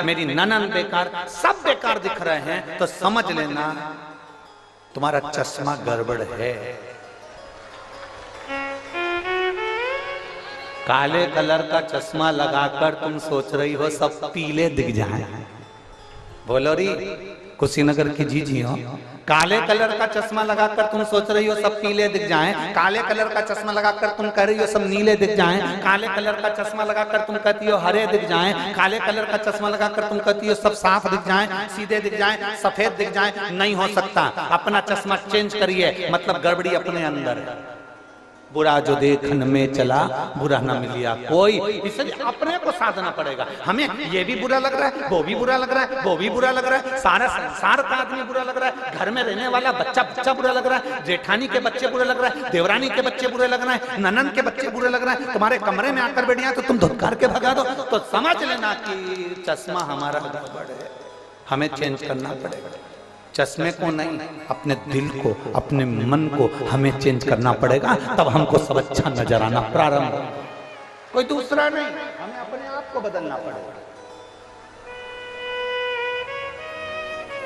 मेरी ननन बेकार, सब बेकार दिख रहे हैं, तो समझ लेना तुम्हारा चश्मा गड़बड़ है। काले कलर का चश्मा लगाकर तुम सोच रही हो सब पीले दिख जाएं। बोलो री, कुशीनगर की जी हो, काले कलर का चश्मा लगाकर तुम सोच रही हो सब पीले दिख जाएं। काले कलर का चश्मा लगाकर तुम कह रही हो सब नीले दिख जाएं। काले कलर का चश्मा लगाकर तुम कहती हो हरे दिख जाएं। काले कलर का चश्मा लगाकर तुम कहती हो सब साफ दिख जाएं, सीधे दिख जाएं, सफेद दिख जाएं। नहीं हो सकता। अपना चश्मा चेंज करिए, मतलब गड़बड़ी अपने अंदर है। बुरा जो देखन में चला बुरा न मिलिया कोई, इसलिए अपने को साधना पड़ेगा। हमें ये भी बुरा लग रहा है, वो भी बुरा लग रहा है, वो भी बुरा लग रहा है, सारा संसार का आदमी बुरा लग रहा है, घर में रहने वाला बच्चा बुरा लग रहा है, जेठानी के बच्चे बुरे लग रहा है, देवरानी के बच्चे बुरे लग रहे हैं, ननन के बच्चे बुरे लग रहे हैं। तुम्हारे कमरे में आकर बैठ गया तो तुम धुतकार के भगा दो, तो समझ लेना कि चश्मा हमारा गड़बड़ है, हमें चेंज करना पड़ेगा। चश्मे को नहीं, अपने दिल को, अपने मन को हमें चेंज करना पड़ेगा, तब हमको सब अच्छा नजर आना प्रारंभ। कोई दूसरा नहीं, हमें अपने आप को बदलना पड़ेगा।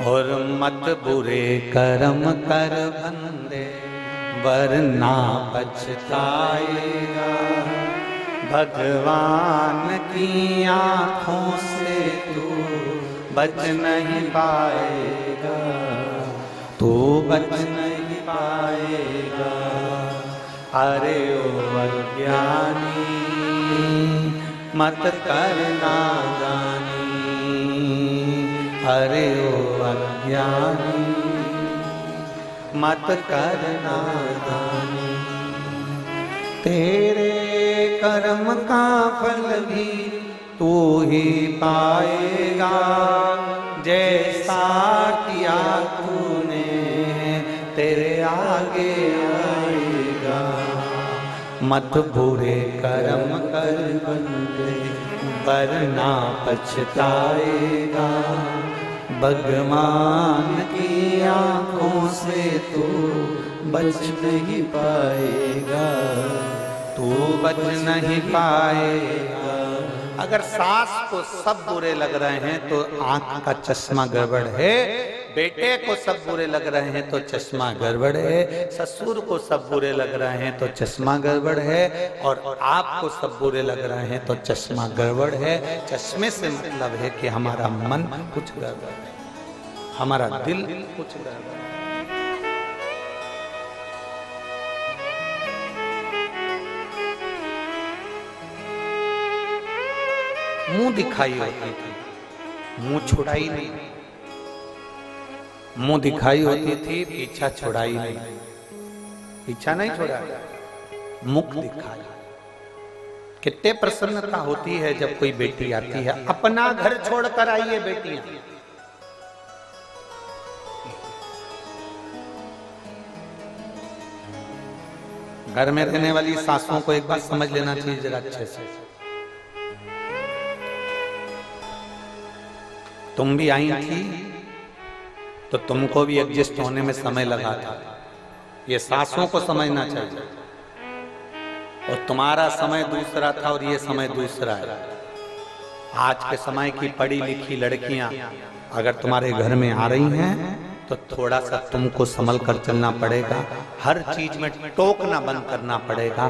और मत बुरे कर्म कर बंदे वरना पछताएगा, भगवान की आंखों से तू बच नहीं पाएगा, तू बच नहीं पाएगा। अरे ओ अज्ञानी मत करना जानी, अरे ओ अज्ञानी मत करना जानी। तेरे कर्म का फल भी तू ही पाएगा, जैसा किया तूने तेरे आगे आएगा। मत बुरे कर्म कर बंदे वरना पछताएगा, भगवान की आंखों से तू बच नहीं पाएगा, तू बच नहीं पाएगा। अगर सास को सब बुरे लग रहे हैं तो आंख का चश्मा गड़बड़ है, बेटे को सब बुरे लग रहे हैं तो चश्मा गड़बड़ है, ससुर को सब बुरे लग रहे हैं तो चश्मा गड़बड़ है, और आपको सब बुरे लग रहे हैं तो चश्मा गड़बड़ है। चश्मे से मतलब है कि हमारा मन कुछ गड़बड़ है, हमारा दिल कुछ गड़बड़ है। मुंह दिखाई होती थी, मुंह छुड़ाई नहीं, मुंह दिखाई होती थी, पीछा छुड़ाई नहीं, पीछा नहीं छोड़ा, मुख दिखाई। कितने प्रसन्नता होती है जब कोई बेटी आती है, अपना घर छोड़कर आइए बेटियां, घर में रहने वाली सासों को एक बात समझ लेना चाहिए जरा अच्छे से। तुम भी आई थी तो तुमको भी एडजस्ट होने में समय लगा था, ये सासों को समझना चाहिए। और तुम्हारा समय दूसरा था और ये समय दूसरा है। आज के समय की पढ़ी लिखी लड़कियां अगर तुम्हारे घर में आ रही हैं तो थोड़ा सा तुमको संभल कर चलना पड़ेगा, हर चीज में टोकना बंद करना पड़ेगा,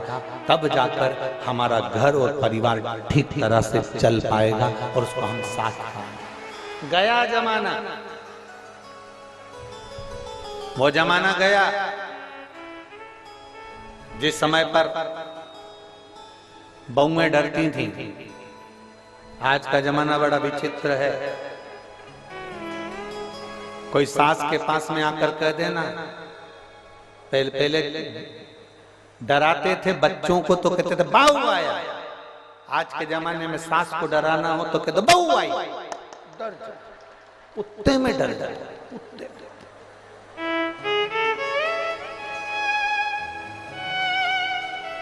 तब जाकर हमारा घर और परिवार ठीक तरह से चल पाएगा और उसको हम साथ पाएंगे। गया जमाना, वो जमाना गया जिस समय पर बहुएं डरती थी। आज का जमाना बड़ा विचित्र है। कोई सास के पास में आकर कह देना, पहले डराते थे बच्चों को तो कहते थे बहू आया। आज के जमाने में सास को डराना हो तो कहते बहू आई, डर जाओ, कुत्ते में डर जाए, कुत्ते।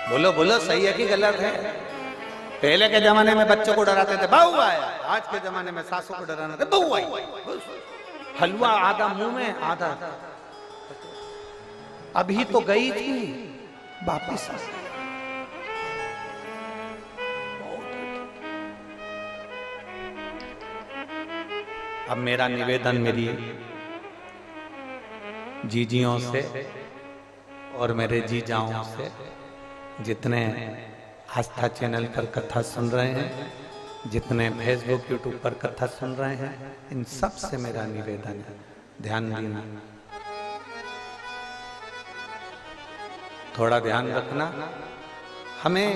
बोलो बोलो, सही है कि गलत है? पहले के जमाने में बच्चों को डराते थे बहू आया, आज के जमाने में सासों को डराना थे बहू आई। हलवा आधा मुंह में आधा, अभी तो गई थी वापिस। अब मेरा निवेदन मेरी जीजियों से और मेरे जीजाओं से, जितने आस्था चैनल पर कथा सुन रहे हैं, जितने फेसबुक यूट्यूब पर कथा सुन रहे हैं, इन सब से मेरा निवेदन है, ध्यान देना, थोड़ा ध्यान रखना। हमें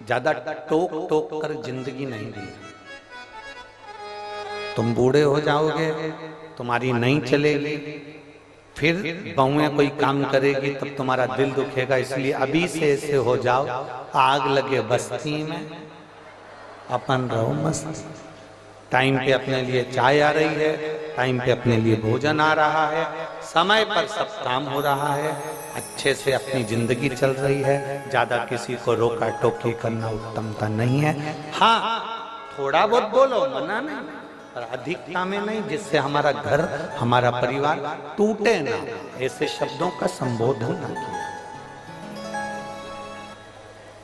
ज्यादा टोक टोक कर जिंदगी नहीं दी। तुम बूढ़े हो जाओगे, तुम्हारी नहीं चलेगी, फिर बहुएं कोई काम करेगी तब तुम्हारा दिल दुखेगा। इसलिए अभी से ऐसे हो जाओ, आग लगे बस्ती में अपन रहो मस्त। टाइम पे अपने लिए चाय आ रही है, टाइम पे अपने लिए भोजन आ रहा है, समय पर सब काम हो रहा है, अच्छे से अपनी जिंदगी चल रही है। ज्यादा किसी को रोका टोकी करना उत्तमता नहीं है। हाँ, थोड़ा बहुत बोलो, मना नहीं, पर अधिकता में नहीं, जिससे हमारा घर, हमारा परिवार टूटे ना। ऐसे शब्दों का संबोधन ना किया,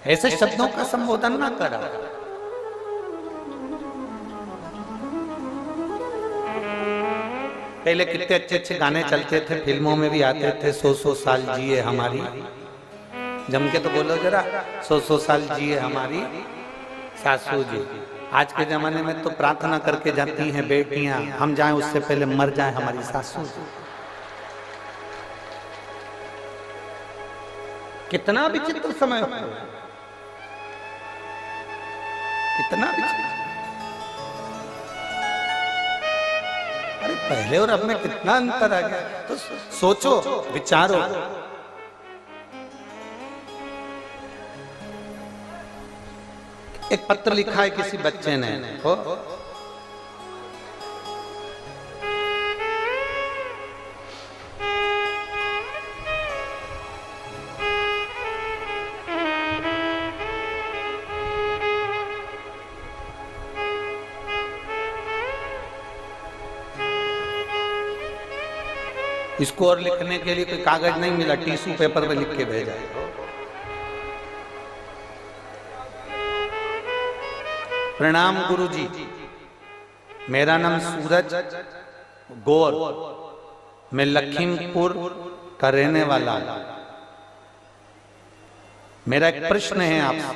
ऐसे शब्दों का संबोधन ना करा। पहले कितने अच्छे अच्छे गाने चलते थे, फिल्मों में भी आते थे, 100 साल जिए हमारी, जम के तो बोलो जरा, 100 साल जिए हमारी सासू जी। आज के जमाने में तो प्रार्थना करके जाती हैं बेटियां, हम जाएं उससे पहले मर जाएं हमारी सासू जी। कितना विचित्र समय हो, कितना विचित्र। अरे पहले और अब में कितना अंतर आ गया, तो सोचो, विचारो। एक पत्र लिखा है किसी बच्चे ने, हो इसको और लिखने के लिए कोई कागज नहीं मिला, टिश्यू पेपर पे लिख के भेजा। प्रणाम गुरुजी, मेरा नाम सूरज गौर, मैं लखीमपुर का रहने वाला हूं। मेरा एक प्रश्न है आपसे।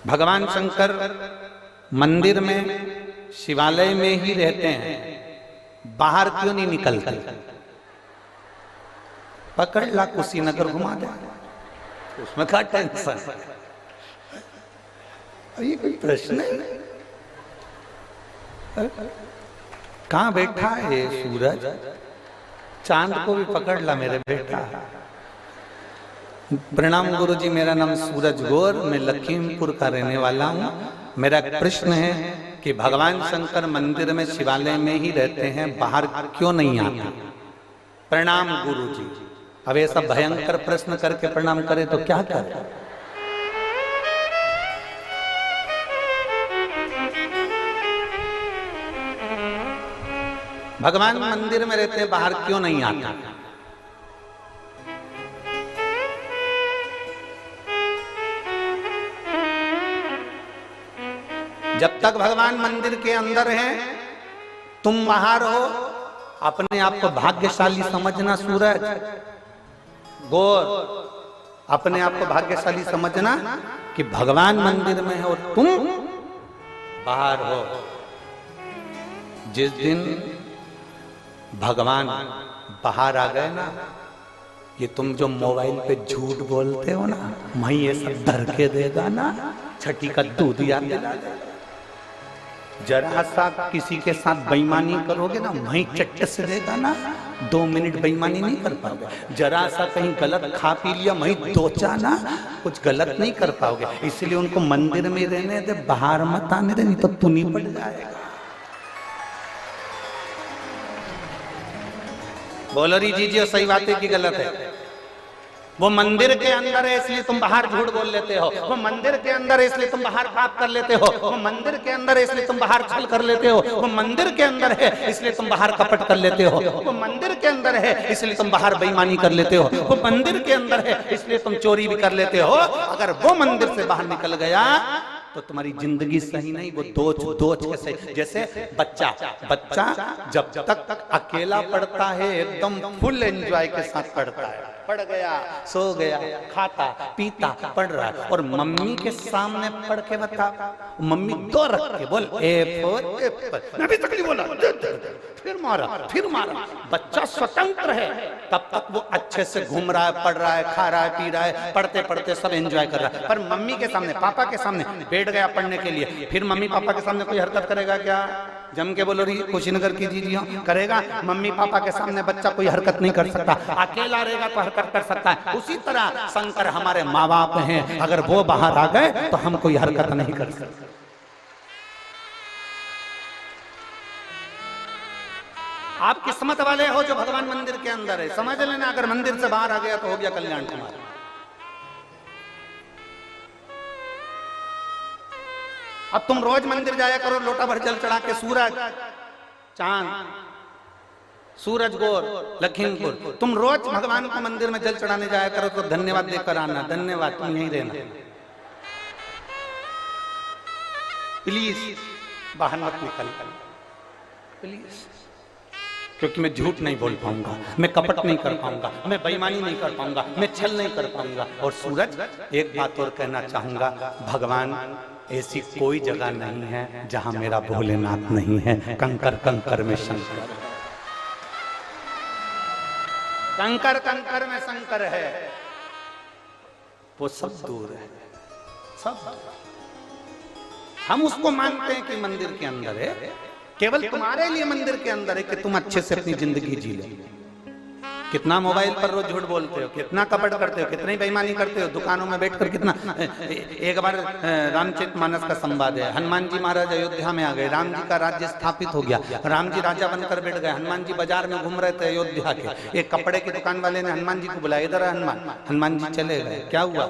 भगवान शंकर मंदिर में, शिवालय में ही रहते हैं, बाहर क्यों नहीं निकलते? पकड़ ला, कुशीनगर घुमा दे, उसमें क्या टेंशन? ये कोई प्रश्न है? कहाँ बैठा है सूरज? चांद को भी पकड़ ला मेरे बेटा। प्रणाम गुरुजी, मेरा नाम सूरज गौर, मैं लखीमपुर का रहने वाला हूँ। मेरा प्रश्न है कि भगवान शंकर मंदिर में, शिवालय में ही रहते हैं, बाहर क्यों नहीं आते? प्रणाम गुरुजी। अब ऐसा भयंकर प्रश्न करके प्रणाम करे तो क्या करे? भगवान मंदिर में रहते हैं, बाहर क्यों नहीं आते? जब तक भगवान मंदिर के अंदर हैं, तुम बाहर हो, अपने आप को भाग्यशाली समझना सूरज गौर, अपने आप को भाग्यशाली समझना कि भगवान मंदिर में है और तुम बाहर हो। जिस दिन भगवान बाहर आ गए ना, ये तुम जो मोबाइल पे झूठ बोलते हो ना, मैं ये सब धर के देगा ना, छठी का दूध याद दिला देगा। जरा सा किसी के साथ बेईमानी करोगे ना, वहीं चट्ट से देगा ना, 2 मिनट बेईमानी नहीं कर पाओगे। जरा सा कहीं गलत खा पी लिया, वहीं दोचा ना, कुछ गलत नहीं कर पाओगे। इसलिए उनको मंदिर में रहने दे, बाहर मत आने दे, नहीं तो पुनी पड़ जाएगा। बोलो री जीजिए, सही बात है कि गलत है? वो मंदिर के अंदर है इसलिए तुम बाहर झूठ बोल लेते हो, वो मंदिर के अंदर है इसलिए तुम बाहर पाप कर लेते हो, वो मंदिर के अंदर है इसलिए तुम बाहर छल कर लेते हो, वो मंदिर के अंदर है इसलिए तुम बाहर कपट कर लेते हो, वो मंदिर के अंदर है इसलिए तुम बाहर बेईमानी कर लेते हो, वो मंदिर के अंदर है इसलिए तुम चोरी भी कर लेते हो। अगर वो मंदिर से बाहर निकल गया तो तुम्हारी जिंदगी सही नहीं, वो दोच के सही। जैसे बच्चा जब तक अकेला पढ़ता है एकदम फुल एंजॉय के साथ पढ़ता है, पढ़ गया, सो गया, खाता पीता पढ़ रहा है, और मम्मी के सामने पढ़ के बता, मम्मी दो रख के बोल ए फॉर एप्पल, मैं भी तकलीफ बोला, फिर मारा। बच्चा स्वतंत्र है, तब तक वो अच्छे से घूम रहा है, पढ़ रहा है, खा रहा है, पी रहा है, पढ़ते पढ़ते सब एंजॉय कर रहा है। पर मम्मी के सामने, पापा के सामने बैठ गया पढ़ने के लिए, फिर मम्मी पापा के सामने कोई हरकत करेगा क्या? जम के बोलो रही कुशीनगर की जी करेगा? मम्मी पापा के सामने बच्चा कोई हरकत नहीं कर सकता, अकेला रहेगा तो हरकत कर सकता है। उसी तरह शंकर हमारे माँ बाप हैं, अगर वो बाहर आ गए तो हम कोई हरकत नहीं कर सकते। आप किस्मत वाले हो जो भगवान मंदिर के अंदर है, समझ लेना। अगर मंदिर से बाहर आ गया तो हो गया कल्याण तुम्हारा। अब तुम रोज मंदिर जाया करो, लोटा भर जल चढ़ा के, सूरज चांद, सूरज गौर, लखीमपुर, तुम रोज भगवान को मंदिर में जल चढ़ाने जाया करो तो धन्यवाद देकर आना, धन्यवाद, तुम यहीं रहना, प्लीज बाहर मत निकल प्लीज, क्योंकि मैं झूठ नहीं बोल पाऊंगा, मैं कपट नहीं कर पाऊंगा, मैं बेईमानी नहीं कर पाऊंगा, मैं छल नहीं कर पाऊंगा। और सूरज, एक बात और कहना चाहूंगा, भगवान ऐसी कोई जगह नहीं है जहां मेरा भोलेनाथ नहीं है। कंकर कंकर में शंकर, कंकर कंकर में शंकर है, वो सब दूर है, सब हम उसको मानते हैं कि मंदिर के अंदर है, केवल तुम्हारे लिए मंदिर के अंदर है कि तुम अच्छे से अपनी जिंदगी जी लो। कितना मोबाइल पर रोज झूठ बोलते हो, कितना कपट करते हो, कितनी बेईमानी करते हो, दुकानों में बैठकर कितना। एक बार रामचरितमानस का संवाद है, हनुमान जी महाराज अयोध्या में आ गए, राम जी का राज्य स्थापित हो गया, राम जी राजा बनकर बैठ गए, हनुमान जी बाजार में घूम रहे थे अयोध्या के। एक कपड़े की दुकान वाले ने हनुमान जी को बुलाया, इधर है हनुमान। हनुमान जी चले गए, क्या हुआ?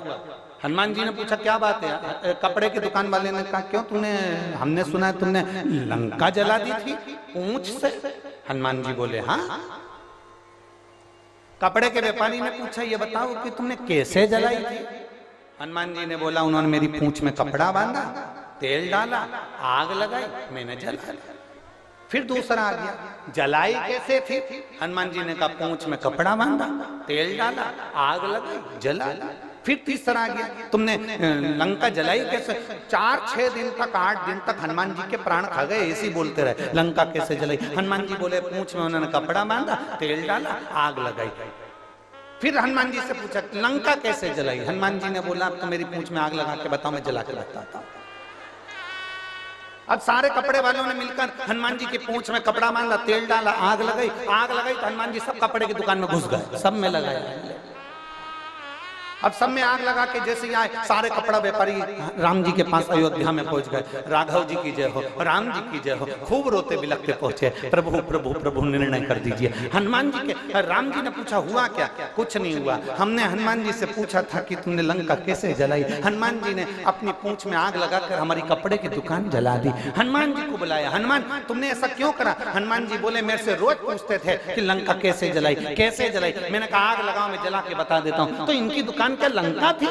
हनुमान जी ने पूछा क्या बात है? कपड़े की दुकान वाले ने कहा क्यों, तूने, हमने सुना है तुमने लंका जला दी थी ऊंच से। हनुमान जी बोले हाँ। कपड़े के व्यापारी ने पूछा ये बताओ कि तुमने कैसे जलाई थी? हनुमान जी ने बोला उन्होंने मेरी पूंछ में कपड़ा बांधा, तेल डाला, आग लगाई, मैंने जला। फिर दूसरा आ गया, जलाई कैसे थी? हनुमान जी ने कहा पूंछ में कपड़ा बांधा, तेल डाला, आग लगाई, जला। फिर तीसरा आ गया, तुमने लंका जलाई कैसे? 4-6 दिन तक, 8 दिन तक हनुमान जी के प्राण खा गए, ऐसे बोलते रहे, लंका कैसे जलाई? हनुमान जी बोले पूंछ में उन्होंने कपड़ा बांधा, तेल डाला, आग लगाई। फिर हनुमान जी से पूछा लंका कैसे जलाई? हनुमान जी ने बोला अब तो मेरी पूंछ में आग लगा के बताओ, मैं जला के बताता हूं। अब सारे कपड़े वालों ने मिलकर हनुमान जी की पूंछ में कपड़ा बांधा, तेल डाला, आग लगाई तो हनुमान जी सब कपड़े की दुकान में घुस गए, सब में लगाया। अब सब में आग लगा के जैसे आए, सारे कपड़ा व्यापारी राम जी के पास अयोध्या में पहुंच गए। राघव जी की जय हो, राम जी की जय हो, खूब रोते बिलखते पहुंचे, प्रभु प्रभु प्रभु निर्णय कर दीजिए। हनुमान जी के, राम जी ने पूछा हुआ क्या? कुछ नहीं हुआ। हमने हनुमान जी से पूछा था कि तुमने लंका कैसे जलाई? हनुमान जी ने अपनी पूंछ में आग लगाकर हमारी कपड़े की दुकान जला दी। हनुमान जी को बुलाया, हनुमान तुमने ऐसा क्यों करा? हनुमान जी बोले मेरे से रोज पूछते थे कि लंका कैसे जलाई, कैसे जलाई। मैंने कहा आग लगाओ, मैं जला के बता देता हूँ। तो इनकी दुकान क्या लंका थी?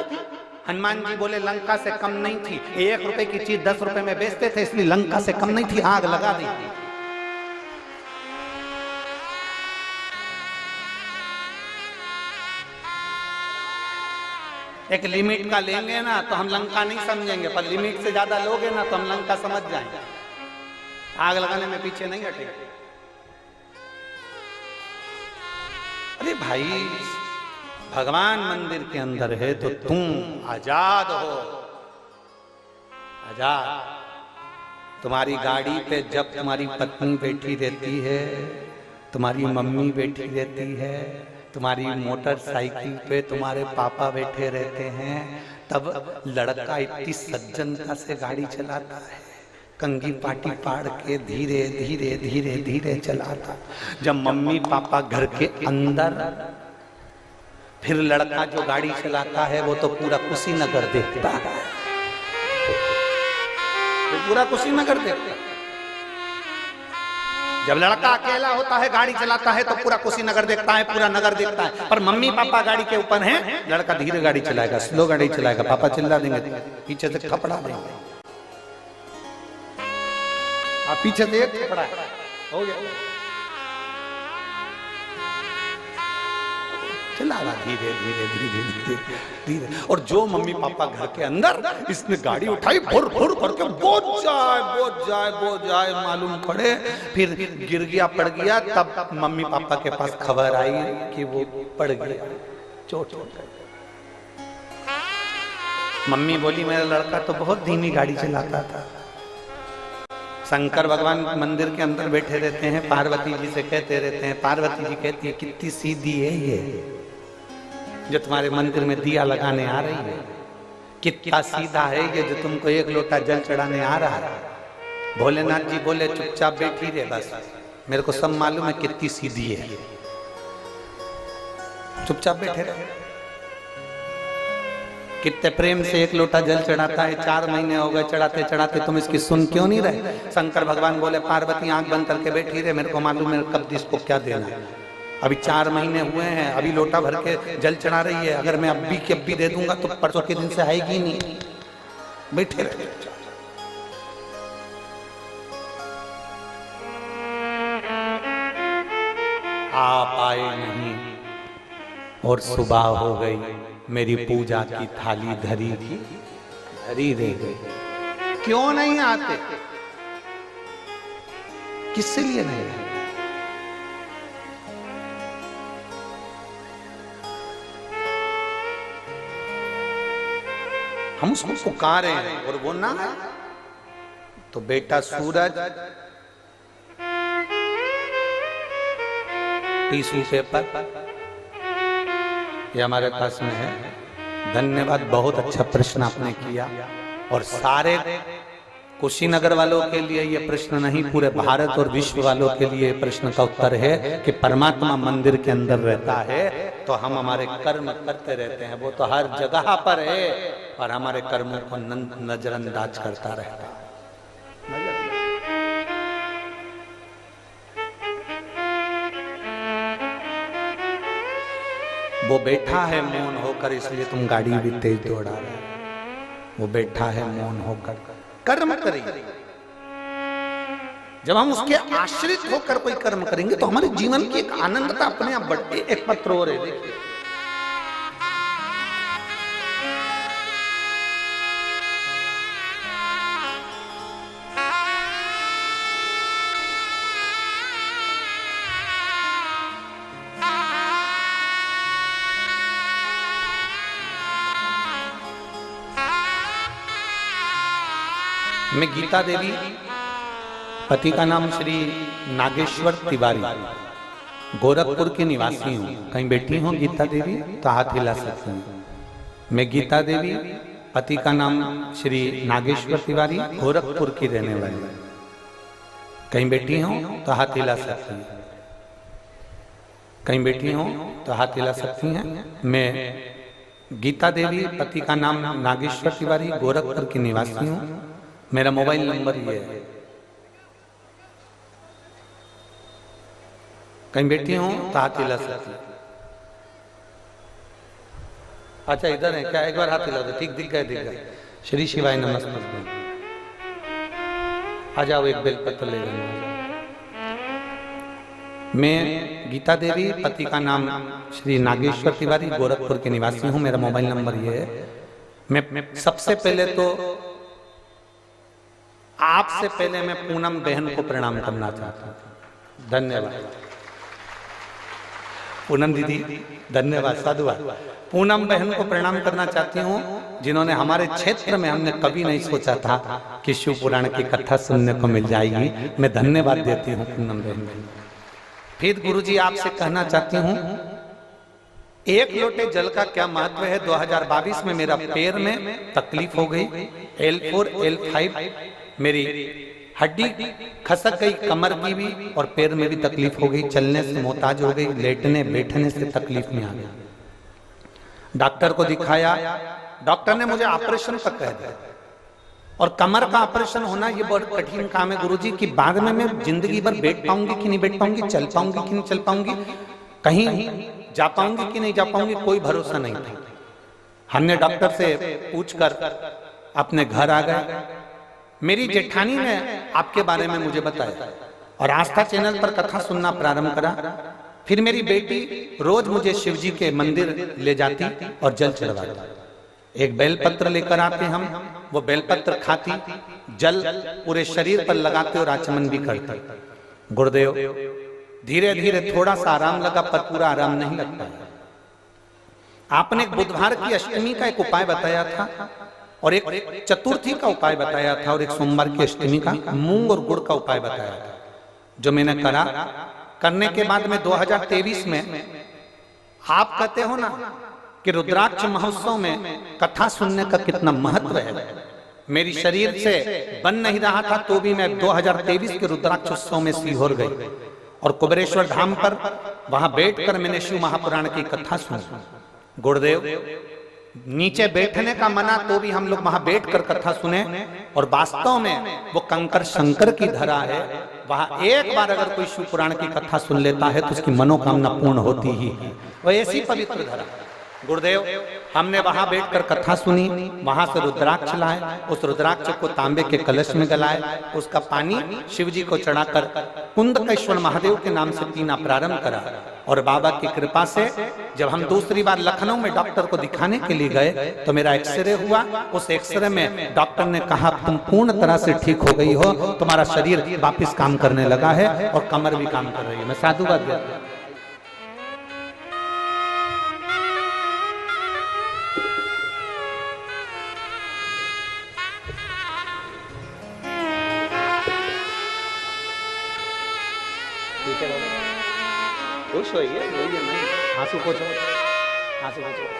हनुमान जी बोले लंका से कम नहीं थी, 1 रुपए की चीज 10 रुपए में बेचते थे, इसलिए लंका से कम नहीं थी, आग लगा दी। एक लिमिट का लेंगे ना तो हम लंका नहीं समझेंगे, पर लिमिट से ज्यादा लोगे ना तो हम लंका समझ जाएंगे। आग लगाने में पीछे नहीं हटेंगे। अरे भाई, भगवान मंदिर के अंदर है तो तुम आजाद हो, आजाद। तुम्हारी गाड़ी पे जब तुम्हारी पत्नी बैठी रहती है, तुम्हारी मम्मी बैठी रहती है, तुम्हारी मोटरसाइकिल पे तुम्हारे पापा बैठे रहते हैं, तब लड़का इतनी सज्जनता से गाड़ी चलाता है, कंगी पाटी पाड़ के धीरे धीरे धीरे धीरे चलाता। जब मम्मी पापा घर के अंदर, फिर लड़का जो गाड़ी चलाता है वो तो पूरा कुशीनगर देखता है, वो पूरा कुशीनगर देखता है। जब लड़का अकेला होता है गाड़ी चलाता है तो पूरा कुशीनगर देखता है, पूरा नगर देखता है। पर मम्मी पापा गाड़ी के ऊपर हैं, लड़का धीरे गाड़ी चलाएगा, स्लो गाड़ी चलाएगा, पापा चिल्ला देंगे, पीछे से थपड़ा देंगे, आप पीछे से एक थपड़ा हो गया, चला रहा धीरे धीरे धीरे धीरे धीरे। और जो मम्मी पापा घर के अंदर, इसने गाड़ी उठाई भुर भुर करके बोझ जाए मालूम पड़े, फिर गिर गया पड़ गया, तब मम्मी पापा के पास खबर आई कि वो पड़ गया, चोट हो गई। मम्मी बोली मेरा लड़का तो बहुत धीमी गाड़ी चलाता था। शंकर भगवान मंदिर के अंदर बैठे रहते हैं, पार्वती जी से कहते रहते हैं, पार्वती जी कहती है कितनी सीधी है ये जो तुम्हारे मंदिर में दिया लगाने आ रही है, कितना सीधा है ये जो तुमको एक लोटा जल चढ़ाने आ रहा है। भोलेनाथ जी बोले चुपचाप बैठी रहे, बस मेरे को सब मालूम है कितनी सीधी है, चुपचाप बैठे रहे। कितने प्रेम से एक लोटा जल चढ़ाता है, 4 महीने हो गए चढ़ाते चढ़ाते, तुम इसकी सुन क्यों नहीं रहे। शंकर भगवान बोले पार्वती आंख बंद करके बैठी रहे, मेरे को मालूम है कब इसको क्या देना है। अभी 4 महीने हुए हैं, अभी लोटा भर के जल चढ़ा रही है, अगर मैं अभी के अभी दे दूंगा तो परसों के दिन से आएगी नहीं, बैठे रहे। आप आए नहीं और सुबह हो गई, मेरी पूजा की थाली धरी थी, धरी रह गई। क्यों नहीं आते, किससे लिए नहीं आते? हम उसको पुकारे हैं और वो ना, तो बेटा सूरज टिश्यू पेपर ये हमारे पास में है। धन्यवाद, बहुत अच्छा प्रश्न आपने किया। और सारे कुशीनगर वालों के लिए ये प्रश्न नहीं, पूरे भारत और विश्व वालों के लिए प्रश्न का उत्तर है कि परमात्मा मंदिर के अंदर रहता है तो हम हमारे कर्म करते रहते हैं, वो तो हर जगह पर है और हमारे कर्मों को नजरअंदाज करता रहता है। वो बैठा है मौन होकर, इसलिए तुम गाड़ी भी तेज दौड़ा रहे हो। वो बैठा है मौन होकर, कर्म करेंगे। जब हम उसके आश्रित होकर कोई कर्म करेंगे तो हमारे जीवन की एक आनंदता अपने आप बढ़ती। एक पत्र और है, देखिए मैं गीता देवी, पति का नाम श्री नागेश्वर तिवारी, गोरखपुर की निवासी हूँ। कहीं बैठी हूँ गीता देवी तो हाथ हिला सकते हैं। मैं गीता देवी, पति का नाम श्री नागेश्वर तिवारी, गोरखपुर की रहने वाली। कहीं बैठी हूँ तो हाथ हिला सकती हैं। कहीं बैठी हूँ तो हाथ हिला सकती हैं। मैं गीता देवी, पति का नाम नागेश्वर तिवारी, गोरखपुर की निवासी हूँ। मेरा मोबाइल नंबर ये है। कहीं बैठी हूं तो हाथ हिला सकती। अच्छा इधर है क्या, एक बार हाथ हिला दो। ठीक, दिख गए दिख गए। श्री शिवाय नमस्ते। आ जाओ, एक बेलपत्र ले लेना। मैं गीता देवी, पति का नाम श्री नागेश्वर तिवारी, गोरखपुर के निवासी हूं। मेरा मोबाइल नंबर ये है। मैं सबसे पहले तो आपसे पहले मैं पूनम बहन को प्रणाम करना चाहता हूं। धन्यवाद पूनम दीदी, धन्यवाद, साधुवाद। पूनम बहन को प्रणाम करना चाहती हूँ जिन्होंने हमारे क्षेत्र में, हमने कभी नहीं सोचा था कि शिव पुराण की कथा सुनने को मिल जाएगी। मैं धन्यवाद देती हूँ पूनम बहन को। फिर गुरुजी आपसे कहना चाहती हूँ, एक लोटे जल का क्या महत्व है। 2022 में मेरा पैर में तकलीफ हो गई, L4 L5 मेरी हड्डी खसक गई, कमर की भी और पैर में भी तकलीफ हो गई, चलने से मोहताज हो गई, लेटने बैठने से तकलीफ में आ गई। डॉक्टर को दिखाया, डॉक्टर ने मुझे ऑपरेशन तक कह दिया। और कमर का ऑपरेशन होना ये बहुत कठिन काम है गुरुजी, कि बाद में मैं जिंदगी भर बैठ पाऊंगी कि नहीं बैठ पाऊंगी, चल पाऊंगी कि नहीं चल पाऊंगी, कहीं जा पाऊंगी कि नहीं जा पाऊंगी, कोई भरोसा नहीं था। हमने डॉक्टर से पूछकर अपने घर आ गए। मेरी जेठानी ने आपके बारे में मुझे बताया और आस्था चैनल पर कथा सुनना प्रारंभ करा। फिर मेरी बेटी रोज मुझे शिव जी के मंदिर ले जाती और जल चढ़वाती। एक बेलपत्र लेकर आते हम, वो बेलपत्र खाती, जल पूरे शरीर पर लगाते और आचमन भी करते। गुरुदेव धीरे धीरे थोड़ा सा आराम लगा, पर पूरा आराम नहीं लगता। आपने एक बुधवार की अष्टमी का एक उपाय बताया था और एक चतुर्थी का उपाय बताया था और एक सोमवार की अष्टमी का मूंग और गुड़ का उपाय बताया था, जो मैंने करा। करने के बाद में 2023 में आप कहते हो ना कि रुद्राक्ष महोत्सव में कथा सुनने का कितना महत्व है। मेरी शरीर से बन नहीं रहा था तो भी मैं 2023 के रुद्राक्ष उत्सव में सीहोर गई और कुबेरेश्वर धाम पर वहां बैठकर मैंने शिव महापुराण की कथा सुनी। गुरुदेव नीचे बैठने का मना तो भी हम लोग वहां बैठकर कथा सुने और वास्तव में वो कंकर शंकर की धरा है। वहां एक बार अगर कोई शिव पुराण की कथा सुन लेता है तो उसकी मनोकामना पूर्ण होती ही है। वो ऐसी पवित्र धरा। गुरुदेव हमने वहां बैठकर कथा सुनी, वहां से रुद्राक्ष लाए, उस रुद्राक्ष को तांबे के कलश में गलाए, उसका पानी शिव जी को चढ़ाकर कुंदकेश्वर महादेव के नाम से पीना प्रारंभ करा। और बाबा की कृपा से जब हम दूसरी बार लखनऊ में डॉक्टर को दिखाने के लिए गए तो मेरा एक्सरे हुआ। उस एक्सरे में डॉक्टर ने कहा तुम पूर्ण तरह से ठीक हो गई हो, तुम्हारा शरीर वापिस काम करने लगा है और कमर भी काम कर रही है। मैं साधुवाद देता हूं। खुश होइए, रोइए नहीं, आंसू पोंछो, आंसू पोंछो।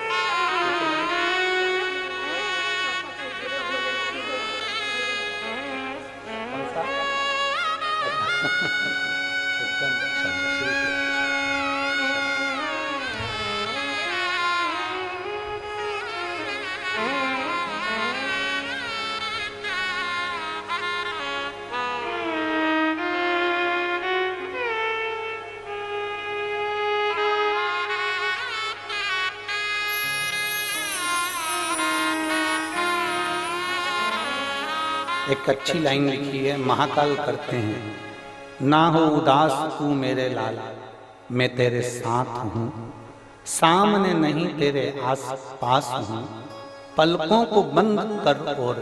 एक अच्छी लाइन लिखी है, महाकाल करते हैं, ना हो उदास तू मेरे लाल, मैं तेरे साथ हूँ, सामने नहीं तेरे आस पास हूँ, पलकों को बंद कर और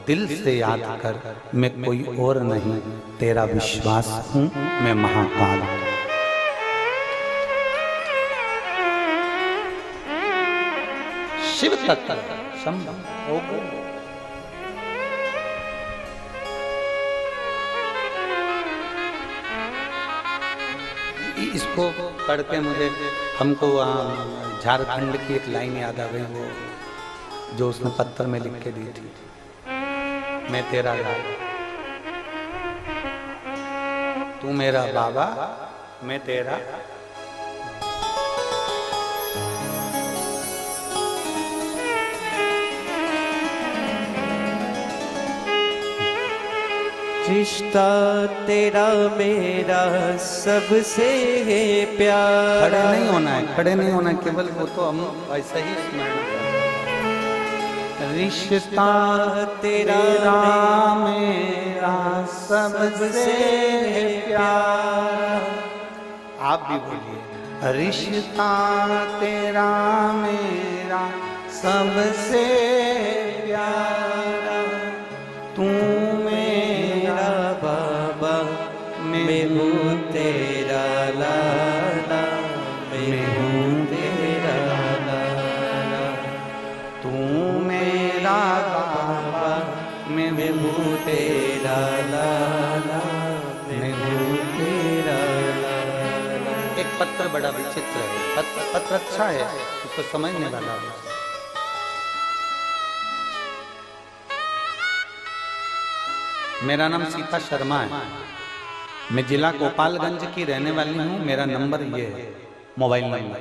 दिल से याद कर, मैं कोई और नहीं तेरा विश्वास हूँ, मैं महाकाल हूँ। शिव तत्व संभव इसको पढ़ के मुझे हमको झारखंड की एक लाइन याद आ गई, वो जो उसने पत्थर में लिख के दी थी, मैं तेरा लाल, तू मेरा बाबा, मैं तेरा। रिश्ता तेरा मेरा सबसे है प्यारा। खड़े नहीं होना है, खड़े नहीं होना, केवल वो तो हम ऐसा ही स्मरण करें। रिश्ता तेरा मेरा सबसे है प्यारा। आप भी बोलिए, रिश्ता तेरा मेरा सबसे प्यारा, तू मैं हूँ तेरा लाला, मैं हूँ तेरा लाला, तू मेरा बाबा, मैं हूँ तेरा लाला, मैं हूँ तेरा लाला। एक पत्र बड़ा विचित्र है, पत्र अच्छा है, उसको समझने वाला है। मेरा नाम सीता शर्मा है, मैं जिला गोपालगंज की रहने वाली हूँ। मेरा नंबर ये है, मोबाइल नंबर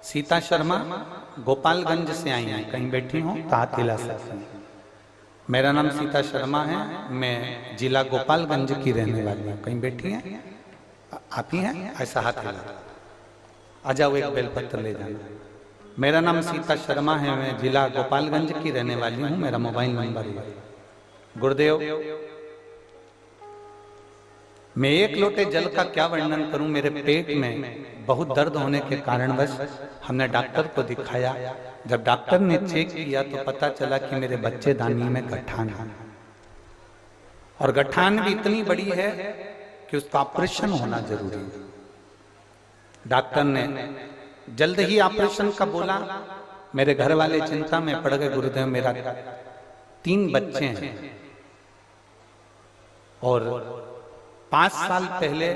सीता शर्मा गोपालगंज से आई हैं, कहीं बैठी हो तो हाथ हिला सकती हैं। मेरा नाम सीता शर्मा है, मैं जिला गोपालगंज की रहने वाली हूँ। कहीं बैठी हैं आप ही हैं, ऐसा हाथ हिला। आ जाओ, एक बेलपत्र ले जाना। मेरा नाम सीता शर्मा है, मैं जिला गोपालगंज की रहने वाली हूँ। मेरा मोबाइल नंबर है। गुरुदेव, मैं एक लोटे जल का क्या वर्णन करूं, मेरे पेट में बहुत दर्द होने के कारणवश हमने डॉक्टर को दिखाया। जब डॉक्टर ने चेक किया तो पता चला कि मेरे बच्चेदानी में गठान है, और गठान भी इतनी बड़ी है कि उसका ऑपरेशन होना जरूरी है। डॉक्टर ने जल्द ही ऑपरेशन का बोला। मेरे घर वाले चिंता में पड़ गए। गुरुदेव, मेरा 3 बच्चे हैं और 5 साल पहले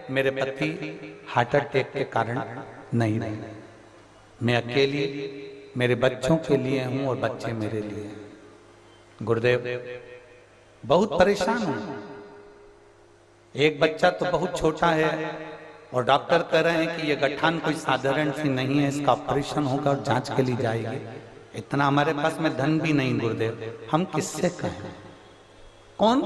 मेरे पति हार्ट अटैक के कारण नहीं रहे। मैं अकेली मेरे बच्चों के लिए हूं और बच्चे मेरे लिए। गुरुदेव, बहुत परेशान हूं। एक बच्चा तो बहुत छोटा है और डॉक्टर कह रहे हैं कि ये गठान कोई साधारण सी नहीं है, इसका ऑपरेशन होगा और जांच के लिए जाएगी। इतना हमारे पास में धन भी नहीं। गुरुदेव, हम किससे कहें, कौन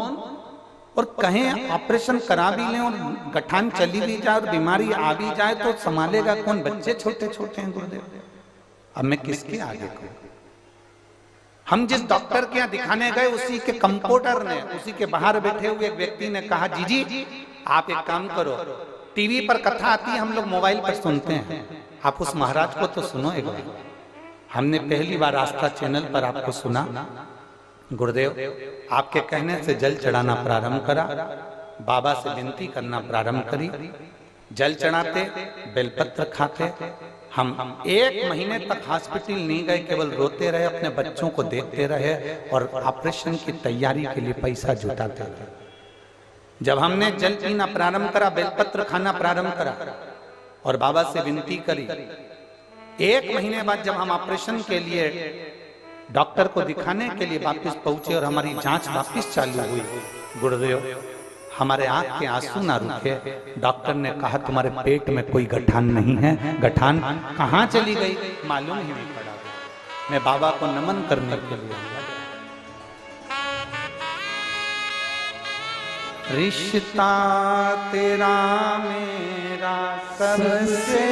और कहें ऑपरेशन करा भी लें और गठान चली भी जाए और बीमारी आ भी जाए तो संभालेगा कौन? बच्चे छोटे छोटे हैं। गुरुदेव, अब मैं किसके आगे कहूं? हम जिस डॉक्टर के यहाँ दिखाने गए उसी के कंपाउंडर ने, उसी के बाहर बैठे हुए एक व्यक्ति ने कहा, जीजी आप एक काम करो, टीवी पर कथा आती है, हम लोग मोबाइल पर सुनते हैं, आप उस महाराज को तो सुनो एक बार। हमने पहली बार आस्था चैनल पर आपको सुना। गुरुदेव, आपके कहने से जल चढ़ाना प्रारंभ करा, बाबा से विनती करना प्रारंभ करी। जल चढ़ाते, बेलपत्र खाते। हम 1 महीने तक हॉस्पिटल नहीं गए, केवल रोते रहे, अपने बच्चों को देखते रहे और ऑपरेशन की तैयारी के लिए पैसा जुटाते रहे। जब हमने जल पीना प्रारंभ करा, बेलपत्र खाना प्रारंभ करा और बाबा से विनती करी, 1 महीने बाद जब हम ऑपरेशन के लिए डॉक्टर को दिखाने के लिए वापस पहुंचे और हमारी जांच वापस चालू हुई, गुरुदेव हमारे आंख के आंसू ना रुके। डॉक्टर ने कहा, तुम्हारे पेट में कोई गठान नहीं है। गठान कहाँ चली गई मालूम ही नहीं पड़ा। मैं बाबा को नमन करने के लिए आया। रिश्ता तेरा मेरा सबसे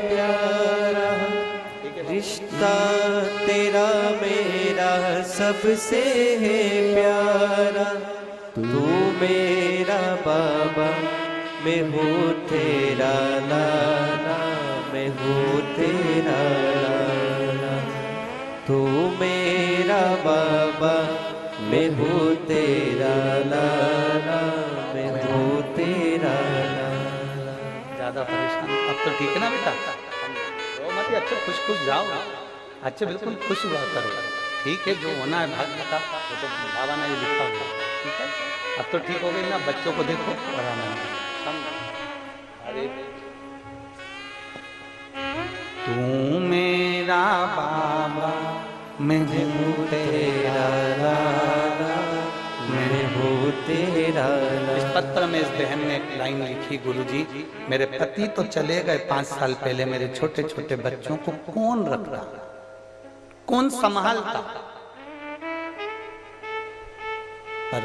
प्यारा, रिश्ता तेरा मेरा सबसे है प्यारा। तू मेरा बाबा, मैं हूँ तेरा लाला, मैं हूँ तेरा लाला। तू मेरा बाबा, मैं हूँ तेरा लाला, मैं हूँ तेरा लाला। ज्यादा परेशान अब तो ठीक है ना बेटा? रो मत, अच्छे खुश खुश जाओ, अच्छे बिल्कुल खुश हुआ करो। ठीक है, जो होना है भाग्य का, वो तो बाबा ने लिखा हुआ। ठीक है, अब तो ठीक हो गई ना? बच्चों को देखो, अरे तू मेरा बाबा, मैं हूँ तेरा लाला, मैं हूँ तेरा लाला। इस पत्र में इस बहन ने एक लाइन लिखी, गुरुजी मेरे पति तो चले गए 5 साल पहले, मेरे छोटे छोटे बच्चों को कौन रखता, कौन संभालता? पर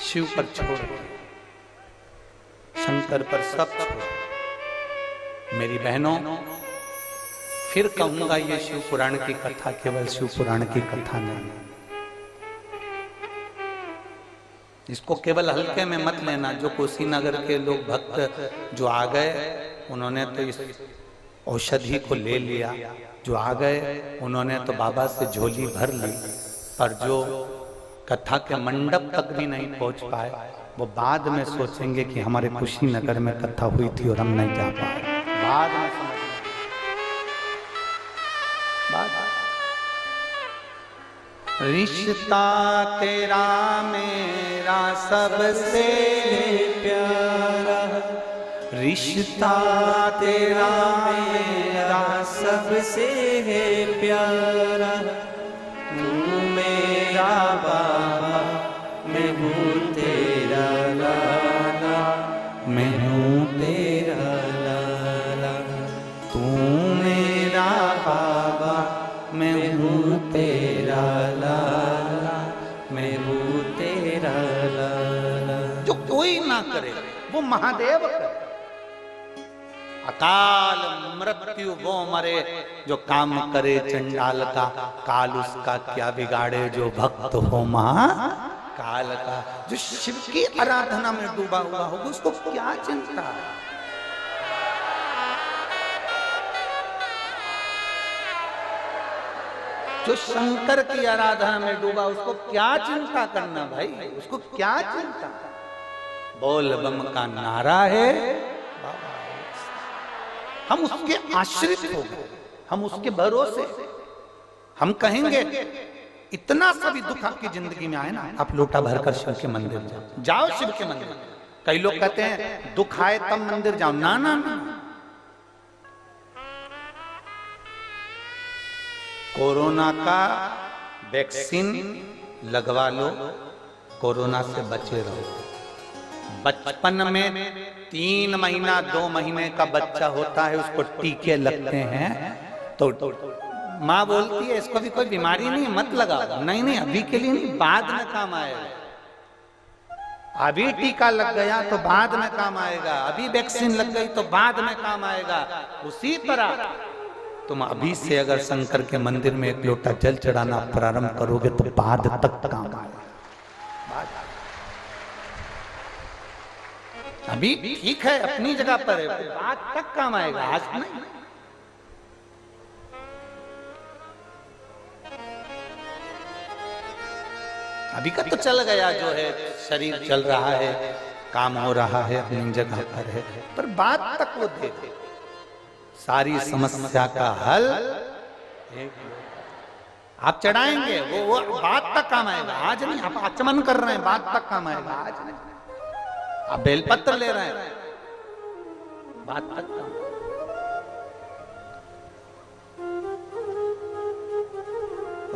शिव पर छोड़, शंकर पर सब छोड़। मेरी बहनों, फिर कहूंगा, ये शिव पुराण की कथा केवल शिव पुराण की कथा नहीं। इसको केवल हल्के में मत लेना। जो कुशीनगर के लोग भक्त जो आ गए, उन्होंने तो इस औषधि को ले लिया। जो आ गए उन्होंने तो बाबा से झोली भर ली, पर जो कथा के मंडप तक भी नहीं पहुंच पाए, वो बाद में सोचेंगे कि हमारे कुशीनगर में कथा हुई थी और हम नहीं जा पाए। बाद में रिश्ता तेरा मेरा सबसे प्यारा, रिश्ता तेरा मेरा सबसे है प्यारा। तू मेरा बाबा, मैं हूँ तेरा लाला, मैं हूँ तेरा लाला। तू मेरा करे, वो महादेव करे। अकाल मृत्यु वो मरे जो काम करे चंडाल का, काल उसका क्या बिगाड़े जो भक्त हो महाकाल का। जो शिव की आराधना में डूबा हुआ होगा उसको क्या चिंता है। जो शंकर की आराधना में डूबा उसको क्या चिंता करना भाई, उसको क्या चिंता। बोल बम का नारा है, हम उसके आश्रित हो गए, हम उसके भरोसे। हम कहेंगे इतना सभी दुख आपकी जिंदगी में आए ना, आप लोटा भरकर शिव के मंदिर जाओ, जाओ शिव के मंदिर। कई लोग कहते हैं दुख आए तब मंदिर जाओ, ना ना ना। कोरोना का वैक्सीन लगवा लो, कोरोना से बचे रहो। बचपन में 3 महीना 2 महीने का बच्चा होता है, उसको टीके लगते हैं तो माँ बोलती है इसको भी कोई बीमारी नहीं, मत लगाओ। नहीं नहीं, अभी के लिए नहीं, बाद में काम आएगा। अभी टीका लग गया तो बाद में काम आएगा, अभी वैक्सीन लग गई तो बाद में काम आएगा। उसी तरह तुम अभी से अगर शंकर के मंदिर में एक लोटा जल चढ़ाना प्रारंभ करोगे तो बाद तक काम आएगा। अभी ठीक है, अपनी जगह पर है, बाद तक काम आएगा, आज नहीं। अभी का तो चल गया, जो है शरीर चल रहा है, काम हो रहा है, अपनी जगह पर है, पर बाद तक वो दे दे। सारी समस्या का हल आप चढ़ाएंगे, वो बाद तक काम आएगा, आज नहीं। आप आचमन कर रहे हैं, बाद तक काम आएगा, आज नहीं। आप बेलपत्र ले रहे हैं, बात तक काम।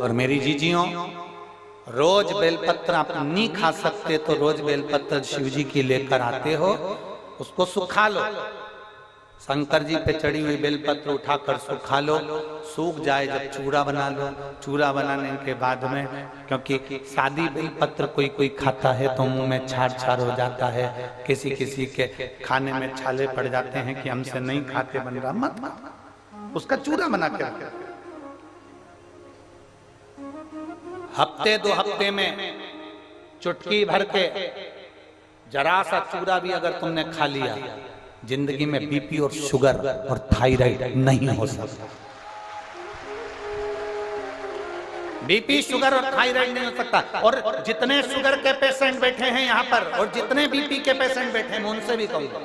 और मेरी जीजियों, रोज बेलपत्र आप नहीं खा सकते तो रोज बेलपत्र शिव जी की लेकर आते हो, उसको सुखा लो। शंकर जी पे चढ़ी हुई बेलपत्र उठाकर सुखा लो, सूख जाए जब चूड़ा बना लो। चूड़ा बनाने के बाद में, क्योंकि सादी बेलपत्र कोई कोई खाता है तो मुंह में छार छार हो जाता है, किसी किसी के खाने में छाले पड़ जाते हैं कि हमसे नहीं खाते बन रहा, मत उसका चूड़ा बना के रखो। हफ्ते 2 हफ्ते में चुटकी भर के जरा सा चूड़ा भी अगर तुमने खा लिया, जिंदगी में बीपी और शुगर और थायराइड नहीं हो सकता। बीपी शुगर और थायराइड नहीं हो सकता। और जितने शुगर के पेशेंट बैठे हैं यहाँ पर और जितने बीपी के पेशेंट बैठे हैं, मैं उनसे भी कहूंगा,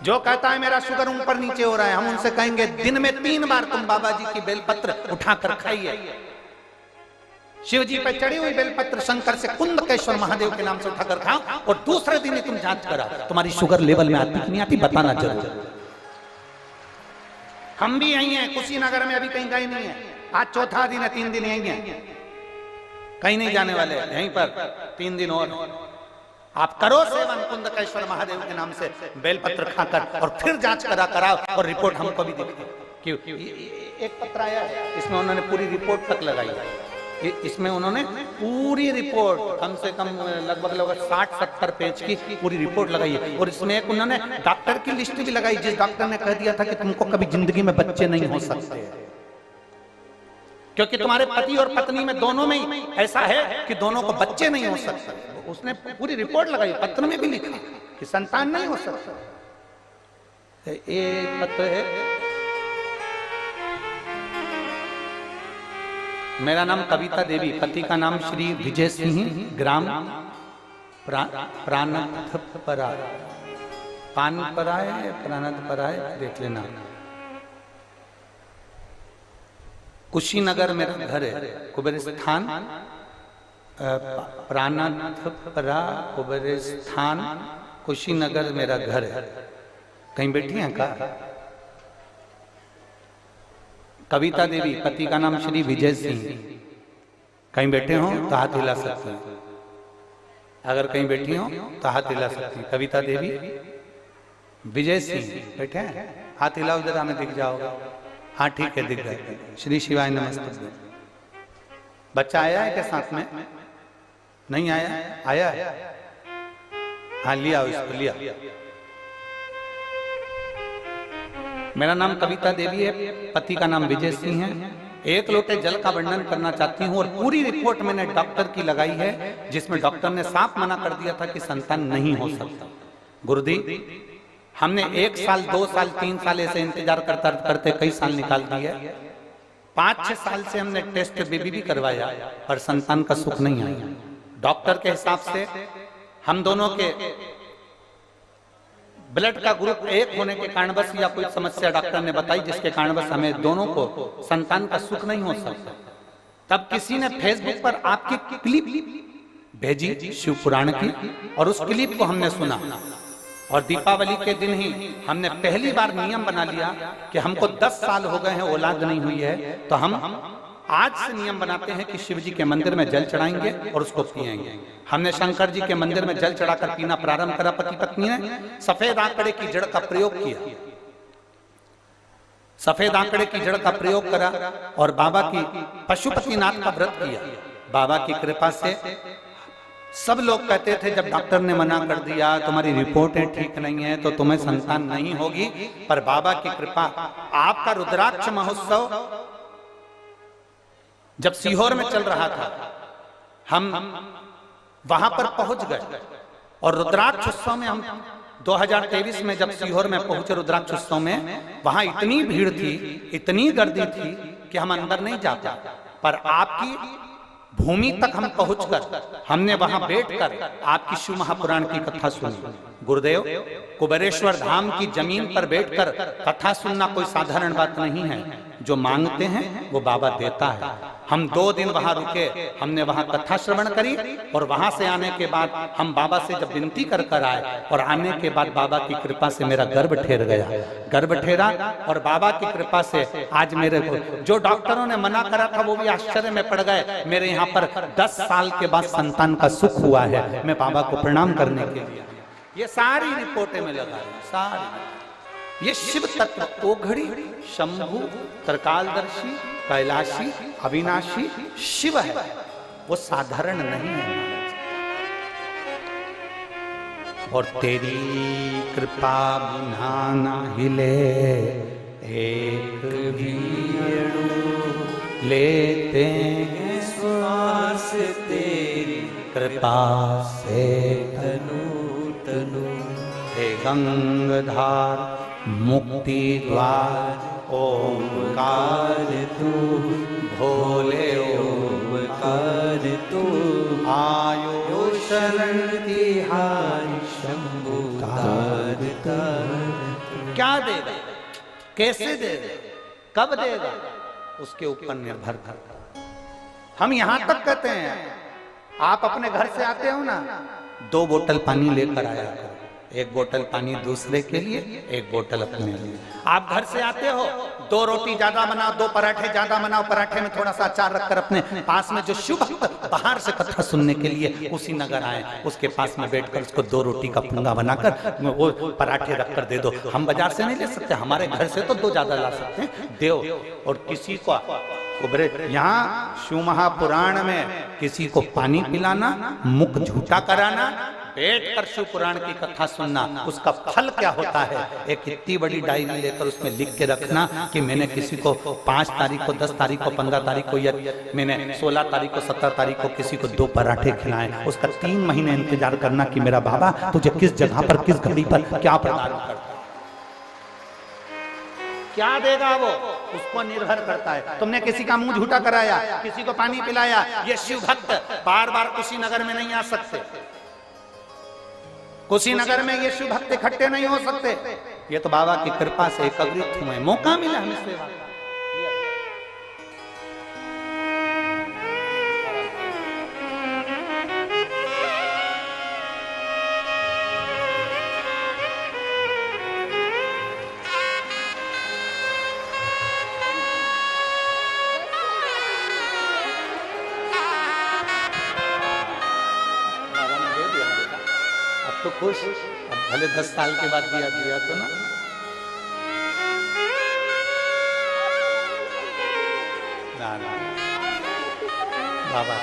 जो कहता है मेरा शुगर ऊपर नीचे हो रहा है, हम उनसे कहेंगे दिन में 3 बार तुम बाबा जी की बेलपत्र उठाकर खाइए। शिव जी पे चढ़ी हुई बेलपत्र शंकर से कुंदकेश्वर महादेव के नाम से उठाकर खाओ, और दूसरे दिन ही तुम जांच कराओ तुम्हारी शुगर लेवल में आती कि नहीं आती, बताना जरूर। हम भी यही हैं, कुशीनगर में अभी कहीं गए नहीं है, आज 4था दिन है, 3 दिन यही है, कहीं नहीं जाने वाले, यहीं पर 3 दिन और। आप करो सेवन कुंदकेश्वर महादेव के नाम से बेलपत्र खाकर, और फिर जांच कराओ और रिपोर्ट हमको भी दिखाओ। क्यों एक पत्र आया है, इसमें उन्होंने पूरी रिपोर्ट तक लगाई है। इसमें उन्होंने पूरी रिपोर्ट, कम से कम लगभग 60-70 पेज की पूरी रिपोर्ट लगाई है। और इसमें एक उन्होंने डॉक्टर की लिस्ट भी लगाई, जिस डॉक्टर ने कह दिया था कि तुमको कभी जिंदगी में बच्चे नहीं हो सकते, क्योंकि तुम्हारे पति और पत्नी में दोनों में ही ऐसा है कि दोनों को बच्चे नहीं हो सकते। उसने पूरी रिपोर्ट लगाई, पत्र में भी लिखा कि संतान नहीं हो सकता। एक पत्र है, मेरा नाम कविता देवी, पति का नाम श्री विजय सिंह, ग्राम प्राणथपरा, पानपरा है, प्राणथपरा है, देख लेना। कुशीनगर मेरा घर है, कुबेरस्थान, प्राणथपरा कुबेरस्थान, कुशीनगर मेरा घर है। कहीं बैठी हैं का? कविता देवी, पति का नाम श्री विजय सिंह। कहीं बैठे हो तो हाथ हिला सकते हैं, अगर कहीं बैठी हो तो हाथ हिला सकती हैं। कविता देवी, विजय सिंह बैठे हैं, हाथ हिलाओ, इधर हमें दिख जाओगे। हाँ ठीक है, दिख गए। श्री शिवाय नमस्ते। बच्चा आया है क्या साथ में? नहीं आया? आया है? हाँ लिया इसको लिया। मेरा नाम कविता देवी है, पति का नाम विजय सिंह है। एक लोटे जल का वर्णन करना चाहती हूँ और पूरी रिपोर्ट मैंने डॉक्टर की लगाई है, जिसमें डॉक्टर ने साफ मना कर दिया था कि संतान नहीं हो सकता। गुरुदी, हमने 1 साल 2 साल 3 साल ऐसे इंतजार करते करते कई साल निकाल दिए। 5-6 साल से हमने टेस्ट बेबी भी करवाया पर संतान का सुख नहीं आया। डॉक्टर के हिसाब से हम दोनों के ब्लड का ग्रुप एक होने के कारणवश या कोई समस्या डॉक्टर ने बताई जिसके कारणवश हमें दोनों को संतान का सुख नहीं हो सकता। तब किसी ने फेसबुक पर आपकी क्लिप भेजी शिव पुराण की, और उस क्लिप को हमने सुना और दीपावली के दिन ही हमने पहली बार नियम बना लिया कि हमको 10 साल हो गए हैं औलाद नहीं हुई है, तो हम आज से नियम बनाते हैं कि शिव जी के मंदिर में जल चढ़ाएंगे और उसको पिएंगे। हमने शंकर जी के मंदिर में जल चढ़ाकर पीना प्रारंभ करा। पति पत्नी ने सफेद आंकड़े की जड़ का प्रयोग किया, सफेद आंकड़े की जड़ का प्रयोग करा और बाबा की पशुपतिनाथ का व्रत किया। बाबा की कृपा से सब लोग कहते थे जब डॉक्टर ने मना कर दिया तुम्हारी रिपोर्टें ठीक नहीं है तो तुम्हें संतान नहीं होगी, पर बाबा की कृपा, आपका रुद्राक्ष महोत्सव जब सीहोर में चल रहा था हम वहां पर पहुंच गए और रुद्राक्ष उत्सव में हम 2023 में जब सीहोर में पहुंचे रुद्राक्ष उत्सव में, वहां इतनी भीड़ थी, इतनी गर्दी थी कि हम अंदर नहीं जा पाए। पर आपकी भूमि तक हम पहुंचकर हमने वहां बैठकर आपकी शिव महापुराण की कथा सुनी। गुरुदेव, कुबेरेश्वर धाम की जमीन पर बैठकर कथा सुनना कोई साधारण बात नहीं है। जो मांगते हैं वो बाबा देता है। हम 2 दिन वहां रुके, हमने वहां कथा श्रवण करी और वहां से आने के बाद हम बाबा से जब विनती कर कर आए और आने के बाद बाबा की कृपा से मेरा गर्भ ठहर गया, गर्भ ठहरा और बाबा की कृपा से आज मेरे को जो डॉक्टरों ने मना करा था वो भी आश्चर्य में पड़ गए। मेरे यहाँ पर 10 साल के बाद संतान का सुख हुआ है। मैं बाबा को प्रणाम करने के लिए ये सारी रिपोर्टें में लगा रही, सारी। ये शिव तत्व ओघड़ी शंभु त्रिकालदर्शी कैलाशी अविनाशी शिव है, वो साधारण नहीं है। और तेरी कृपा बिना ना हिले एक भी अणु लेते हैं श्वास तेरी कृपा से तनु तनु। हे गंगाधार मुक्ति द्वार ओंकार तू भोले ओंकार तू आयो शरण तिहारी शंभु तार तार। क्या देगा, कैसे देगा, कब देगा, उसके ऊपर निर्भर करता। हम यहां तक कहते हैं आप अपने घर से आते हो ना, 2 बोतल पानी लेकर आया करो, 1 बोतल पानी दूसरे के लिए, 1 बोतल अपने लिए। आप घर से आते हो, 2 रोटी ज्यादा बनाओ, 2 पराठे ज्यादा बनाओ, पराठे में थोड़ा सा अचार रखकर अपने पास में जो शुभ बाहर से कथा सुनने के लिए उसी नगर आए, उसके पास में बैठकर उसको 2 रोटी का पुंगा बनाकर वो पराठे रखकर दे दो। हम बाजार से नहीं ले सकते, हमारे घर से तो 2 ज्यादा ला सकते हैं, देव। और किसी को यहाँ शिव महापुराण में किसी को पानी पिलाना, मुख झूठा कराना, बैठकर शिव पुराण की कथा सुनना, उसका फल क्या होता है, एक इतनी बड़ी डायरी लेकर उसमें लिख के रखना कि मैंने किसी को 5 तारीख को, 10 तारीख को, 15 तारीख को, या मैंने 16 तारीख को, 17 तारीख को किसी को 2 पराठे खिलाए। उसका 3 महीने इंतजार करना कि मेरा बाबा तुझे किस जगह पर, किस घड़ी पर क्या प्रदान करता, क्या देगा वो उसको निर्भर करता है। तुमने किसी का मुंह झूठा कराया, किसी को पानी पिलाया, ये शिव भक्त बार बार कुशीनगर में नहीं आ सकते, कुशीनगर में ये शिव भक्त इकट्ठे नहीं हो सकते। ये तो बाबा की कृपा से एकत्रित हुए, मौका मिला हमें सेवा। तो खुश, अब भले 10 साल के बाद दिया तो ना। बाबा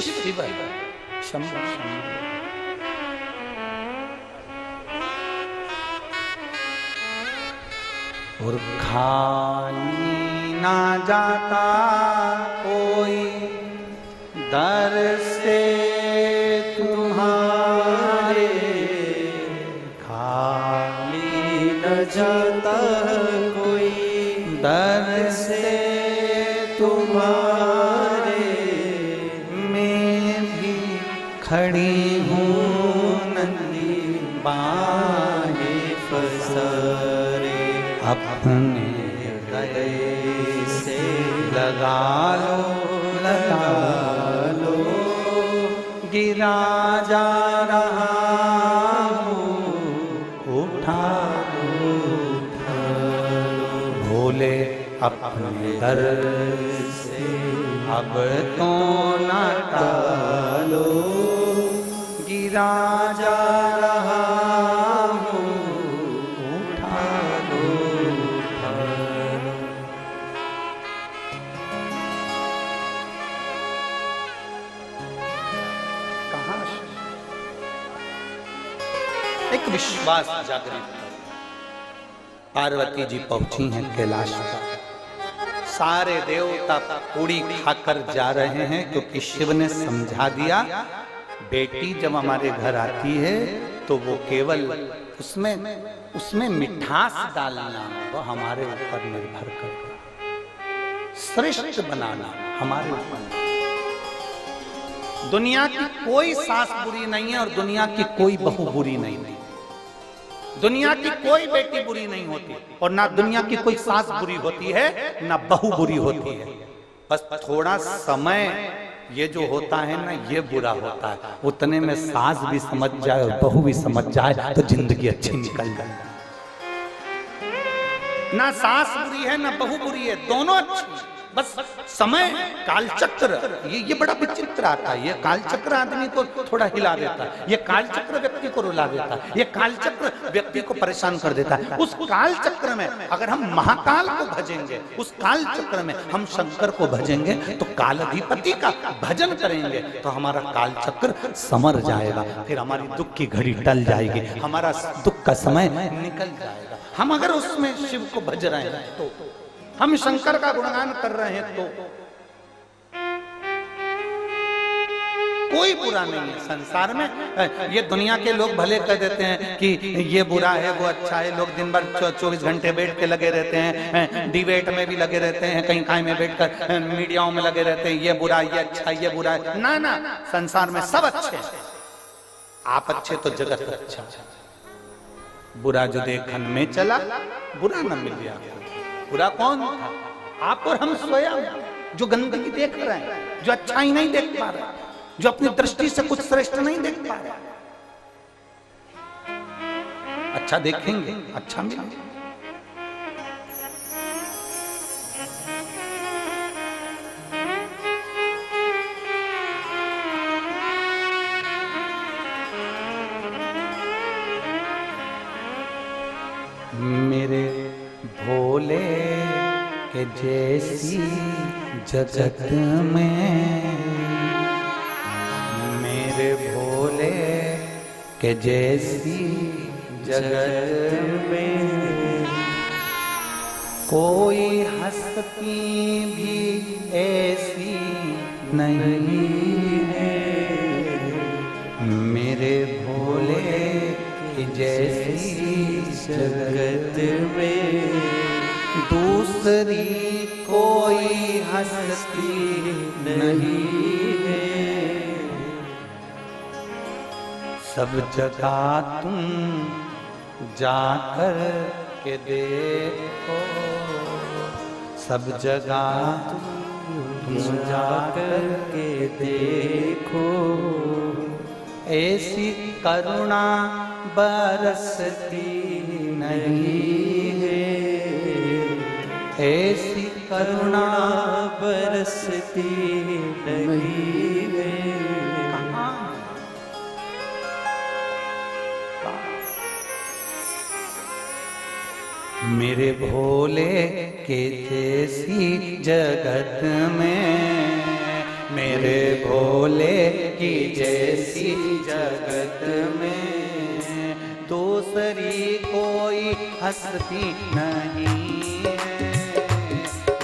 शिव शंभु शंभु। और खाली ना जाता कोई दर से तुम्हारे, खाली न जाता कोई दर से तुम्हारे, मैं भी खड़ी हूँ नंदी बाहें पसारे, अपने गले से लगा लो, गिरा जा रहा हूँ उठा लो, भोले अपने दर से अब तो न टालो, गिरा जा रहा हूँ उठा लो। कहाँ एक विश्वास जागृत, पार्वती जी पहुंची हैं कैलाश पर, सारे देवता पूरी खाकर जा रहे हैं क्योंकि शिव ने समझा दिया बेटी जब हमारे घर आती है तो वो केवल उसमें मिठास डालना वो हमारे ऊपर निर्भर करता, श्रेष्ठ बनाना हमारे ऊपर। दुनिया की कोई सास बुरी नहीं है और दुनिया की कोई बहू बुरी नहीं है, दुनिया की कोई बेटी बुरी नहीं होती और ना दुनिया की कोई सास बुरी होती है ना बहू बुरी होती है। बस थोड़ा समय ये जो होता है ना ये बुरा होता है, उतने में सास भी समझ जाए और बहू भी समझ जाए तो जिंदगी अच्छी निकल जाए। ना सास बुरी है ना बहू बुरी है, दोनों अच्छी, बस समय कालचक्र ये बड़ा विचित्र आता है। ये कालचक्र आदमी को थोड़ा हिला देता है, ये कालचक्र व्यक्ति को रुला देता है, ये कालचक्र व्यक्ति को परेशान कर देता है। उस कालचक्र में अगर हम महाकाल को भजेंगे, उस कालचक्र में हम शंकर को भजेंगे तो कालाधिपति का भजन करेंगे तो हमारा कालचक्र समर जाएगा, फिर हमारी दुख की घड़ी टल जाएगी, हमारा दुख का समय निकल जाएगा। हम अगर उसमें शिव को भज रहे हैं तो, हम शंकर का गुणगान कर रहे हैं तो कोई बुरा नहीं है संसार में। ये दुनिया के लोग भले कह देते हैं कि ये बुरा है वो अच्छा है, लोग दिन भर 24 घंटे बैठ के लगे रहते हैं, डिबेट में भी लगे रहते हैं, कहीं कहीं में बैठकर मीडियाओं में लगे रहते हैं, ये बुरा ये अच्छा ये बुरा है। ना ना, संसार में सब अच्छे हैं, आप अच्छे तो जगत अच्छा। बुरा जो देखन में चला बुरा न मिल गया। बुरा कौन था? आप और हम स्वयं, जो गंदगी देख रहे हैं, जो अच्छा ही नहीं देख पा रहे, जो अपनी दृष्टि से कुछ श्रेष्ठ नहीं देख पा रहे। अच्छा देखेंगे अच्छा मिलेंगे। मेरे भोले के जैसी जगत में, मेरे भोले के जैसी जगत में कोई हस्ती भी ऐसी नहीं है। मेरे भोले की जैसी जगत में दूसरी कोई हस्ती नहीं है। सब जगह तुम जाकर के देखो, सब जगह तुम जाकर के देखो, ऐसी करुणा बरसती नहीं है, ऐसी करुणा बरसती नहीं है। मेरे भोले के जैसी जगत में, मेरे भोले की जैसी जगत में दूसरी कोई हस्ती नहीं है।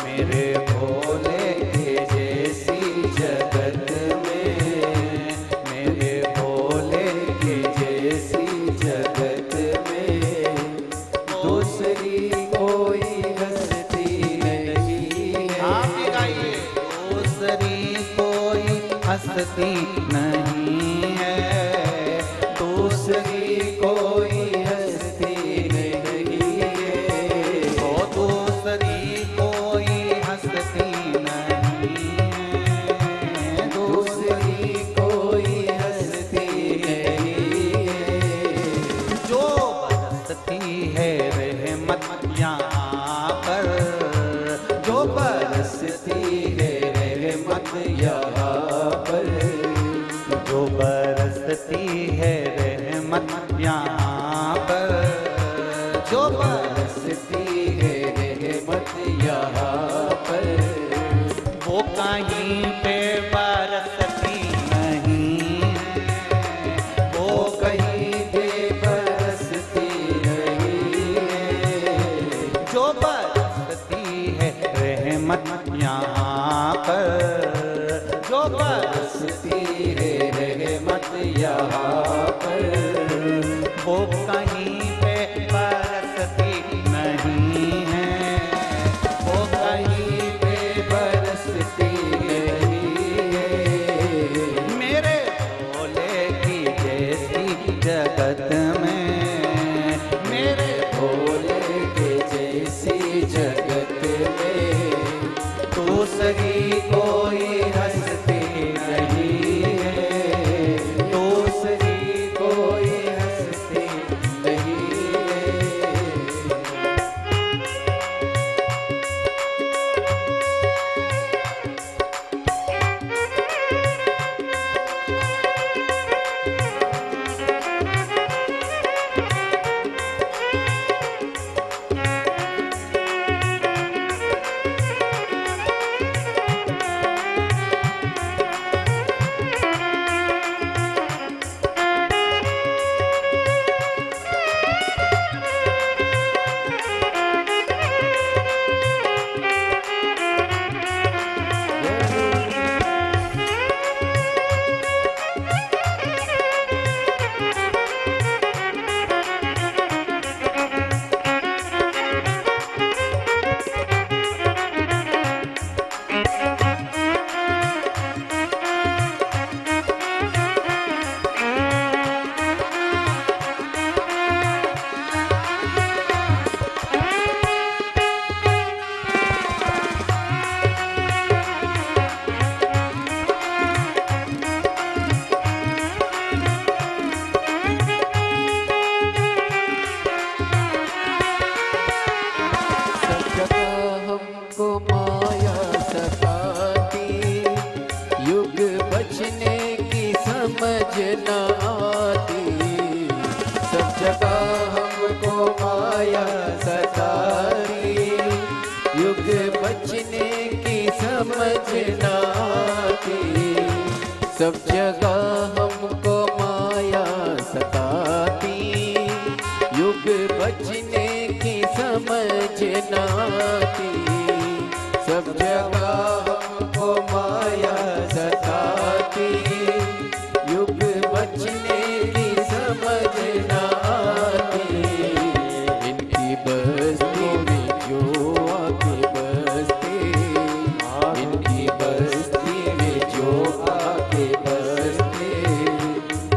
मेरे भोले की जैसी जगत में, मेरे भोले की जैसी जगत में दूसरी कोई हस्ती नहीं है। आप ही गाइए। दूसरी कोई हस्ती नहीं है, दूसरी कोई हस्ती नहीं है। ओ दूसरी कोई हस्ती नहीं है, दूसरी कोई हस्ती नहीं है। जो बरसती है रहमत यहाँ पर, जो बरसती है रहमत यहाँ पर, जो बरसती है रहमत यहाँ पर, जो बरसती है रहमत यहाँ पर, वो कहीं पे बरसती नहीं है, वो कहीं पे बरसती नहीं है। जो बरसती है रहमत यहाँ पर, जो बरसती है रहमत यहाँ पर, वो कहीं पे बरसती नहीं है, वो कहीं पे बरसती नहीं है। मेरे भोले की जैसी जगत में, मेरे भोले के जैसी जगत में दूसरी कोई हस्ती नहीं है, दूसरी कोई हस्ती नहीं है। सब जगह हमको माया सताती, युग बचने की समझ न आती। सब जगह हमको माया सताती, युग बचने की समझ न आती। इनकी बस्ती में जो आके बसते, इनकी बस्ती में जो आके बसते,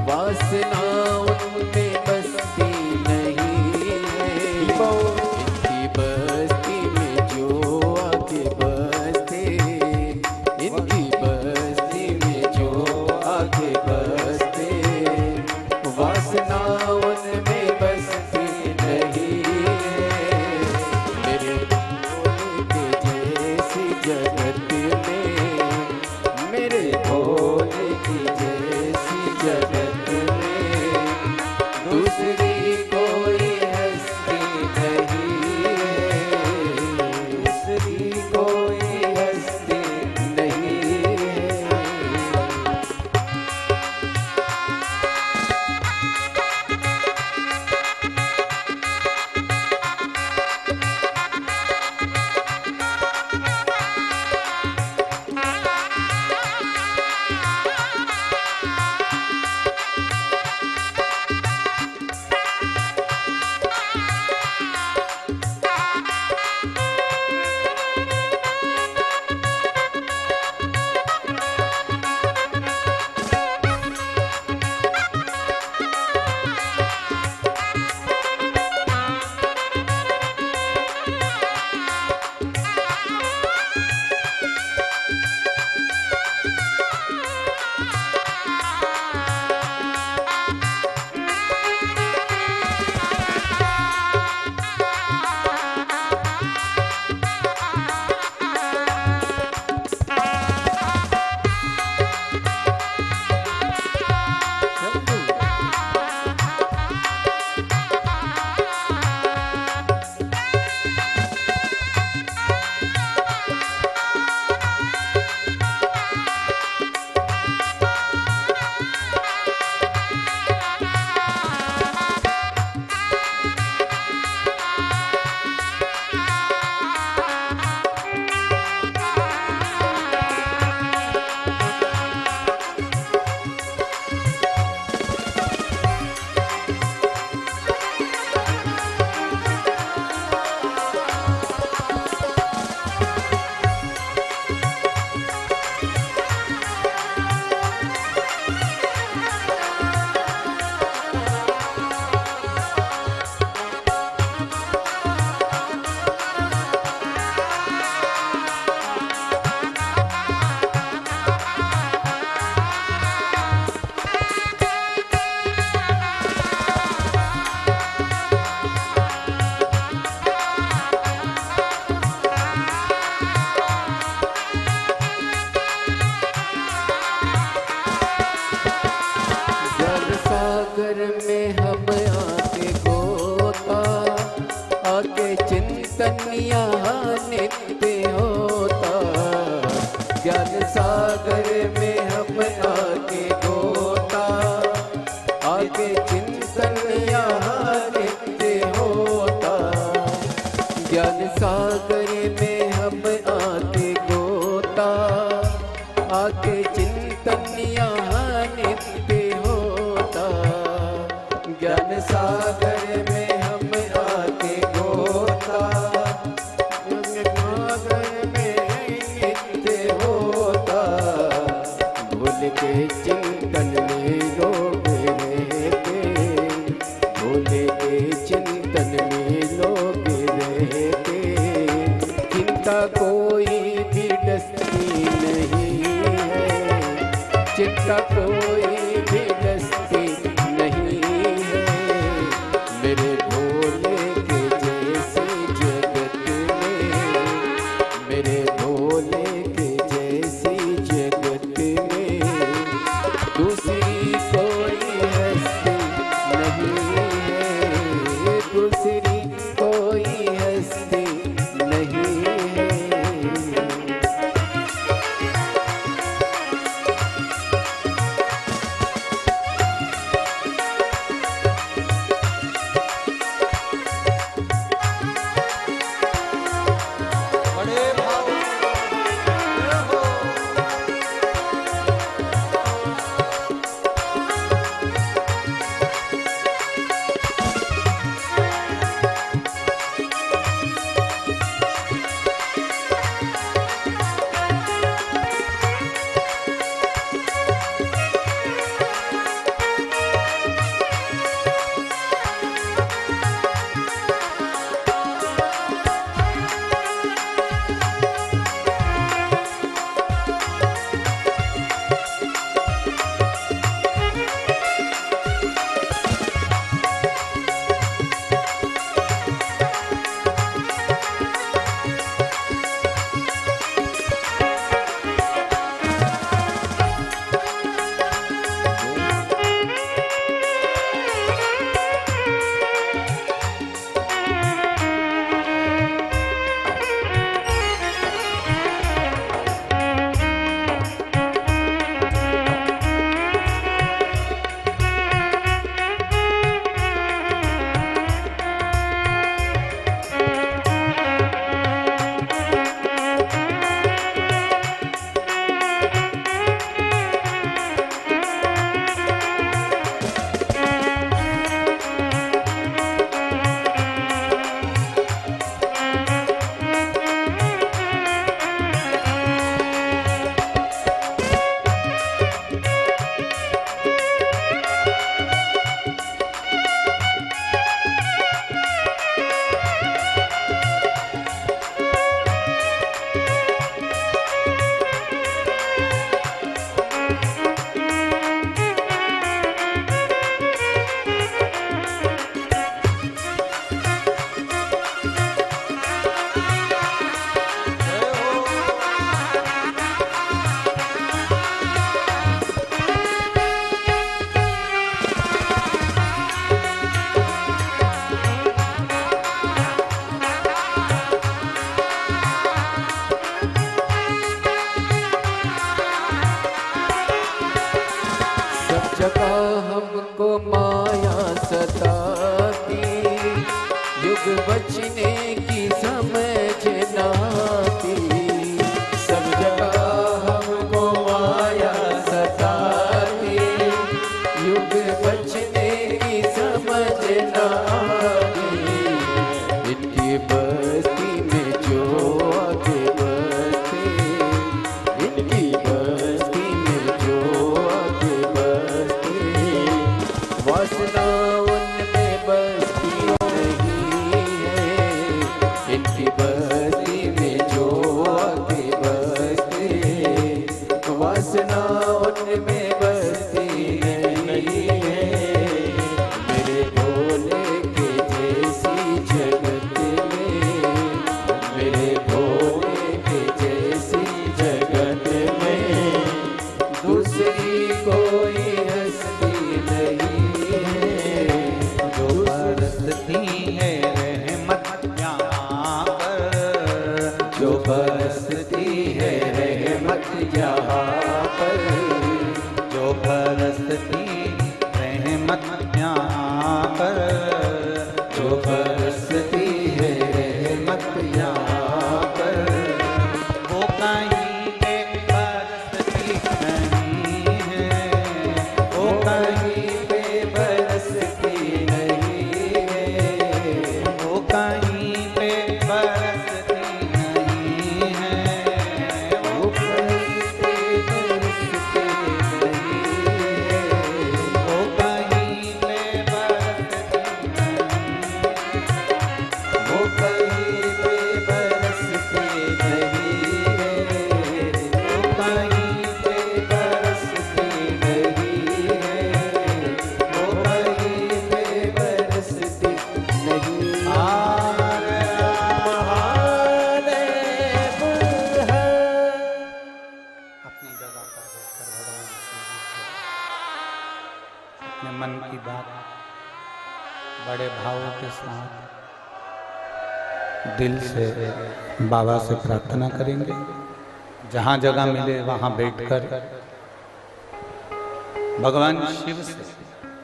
वासना उनमें बसती नहीं है। इनकी बस्ती में जो आके बसते, इनकी बस्ती में जो आके बसते, वासना उनमें बसती नहीं है। मेरे भोले के जैसी जगत में, मेरे भोले की जैसी जगत में दूसरी कोई हस्ती नहीं है, दूसरी कोई हस्ती नहीं है। सागर में हम आके गोता, आके चिंतन यहाँ नित्य होता। ज्ञान सागर में हम आके गोता, आके चिंतन यहाँ नित्य होता। ज्ञान सागर में हम आके गोता, आके चिंतन यहाँ नित्य होता। ज्ञान सागर में हम आके गोता, सागर में नित्य होता। भूल के चिंतन में लोग रहते, भूल के चिंतन में लोग रहते। चिंता कोई भी डसती नहीं है, चिंता कोई भी डसती नहीं है। मेरे भोले के जैसे जगत में, मेरे भोले के जैसी जगत में दूसरी कोई हस्ती नहीं है, दूसरी कोई हस्ती नहीं है। बड़े भाव हो। जगह हमको माया सताती, युग बचने की समझ न आती। सब जगह हमको माया सताती, युग बचने की समझ न आती। इनकी बस्ती में जो आगे बसते, इनकी बस्ती में जो आगे बसते, वासना उनमें बसती नहीं है। इनकी बस्ती में जो आगे बसते, वासना उनमें बसती नहीं है। मेरे भोले के जैसी जगत में, मेरे भोले के जैसी जगत में दूसरी कोई हस्ती नहीं है। अपने मन की बात बड़े भावों के साथ दिल से बाबा से प्रार्थना करेंगे। जहाँ जगह मिले वहाँ बैठकर भगवान शिव से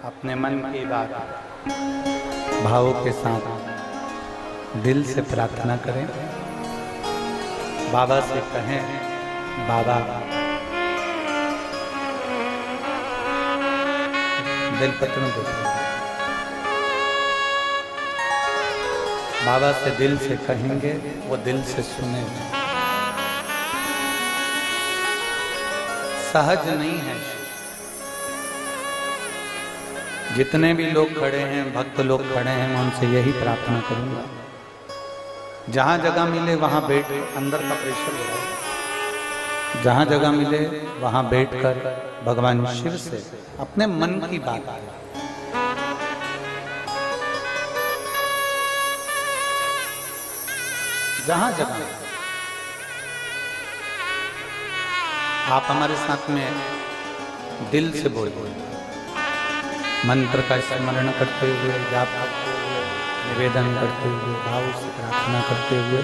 अपने मन की बात भावों के साथ दिल से प्रार्थना करें। बाबा से कहें, बाबा दिल पत्रों को बाबा से दिल से कहेंगे, वो दिल से सुनेंगे। सहज नहीं है। जितने भी लोग खड़े हैं, भक्त लोग खड़े हैं, मैं उनसे यही प्रार्थना करूंगा, जहां जगह मिले वहां बैठ, अंदर का प्रेशर हो रहा है, जहां जगह मिले वहां बैठकर भगवान शिव से अपने मन की बात जहां जगह आप हमारे साथ में दिल से बोलिए, मंत्र का स्मरण करते हुए, जाप करते हुए, निवेदन करते हुए, भाव से प्रार्थना करते हुए,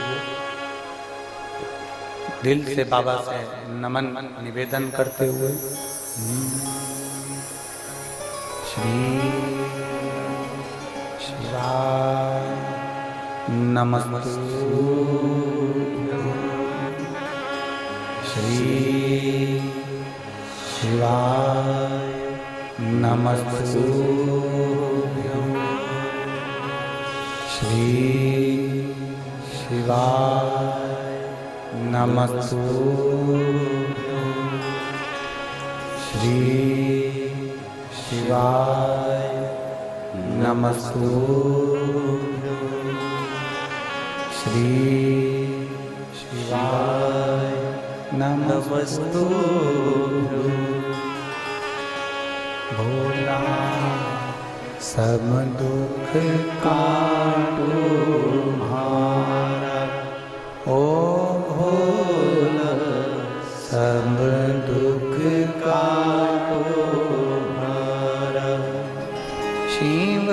दिल से बाबा से नमन निवेदन करते हुए श्री शिवाय नमस्तुभ्यं, श्री शिवाय नमस्तुभ्यं, श्री शिवाय नमस्तुभ्यं, श्री शिवाय नमस्तुभ्यं, श्री शिवाय नमस्तुभ्यं। भोला सब दुख काटो भारा, ओ भोला सब दुख काटो भारा। शिव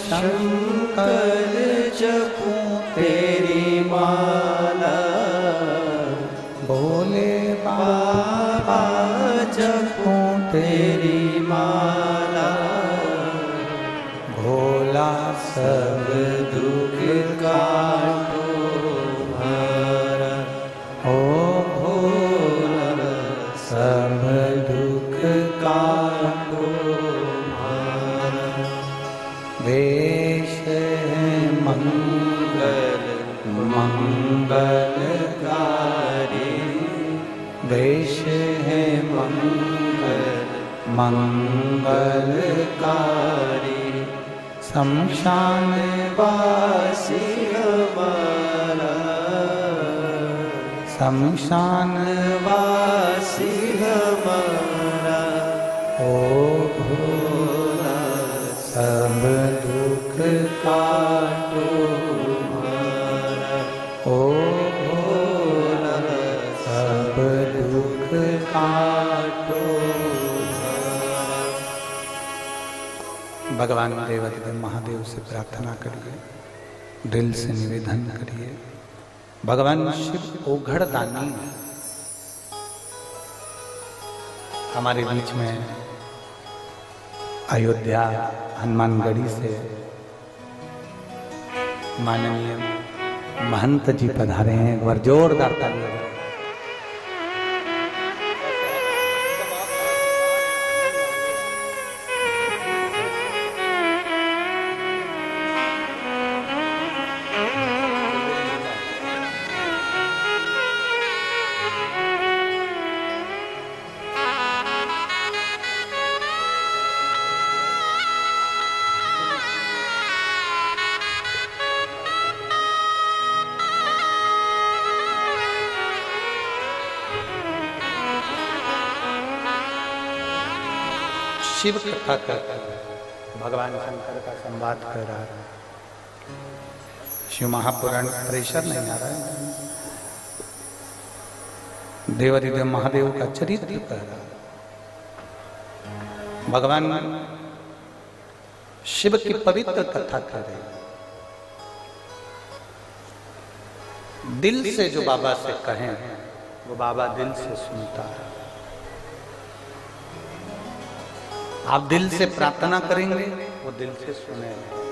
शंकर जपूं तेरी माला, भोले बाबा जपूं तेरी माला। भोला सब दुख काटो भारा, ओ भोला सब दुख काटो भारा। वेश है मंगल मंगलकारी, वेश है मंगल मंगलकारी। शमशान वासी हमारा, शमशान वासी हमारा। ओ भोला सब दुख काटो भारा, ओ भोला सब दुख काटो। भगवान देवाधिदेव महादेव से प्रार्थना करिए, दिल से निवेदन करिए। भगवान शिव ओघड़ दानी हमारे बीच में अयोध्या हनुमानगढ़ी से माननीय महंत जी पधारे हैं। एक बार जोरदार तालियां। शिव कथा कर भगवान शंकर का संवाद कर रहा है। शिव महापुराण प्रेशर नहीं आ रहा है, देवाधिदेव महादेव का चरित्र कर रहा है। भगवान शिव की पवित्र कथा कर रहे हैं। दिल से जो बाबा से कहें वो बाबा दिल से सुनता है। आप दिल से प्रार्थना करेंगे वो दिल से सुनेंगे।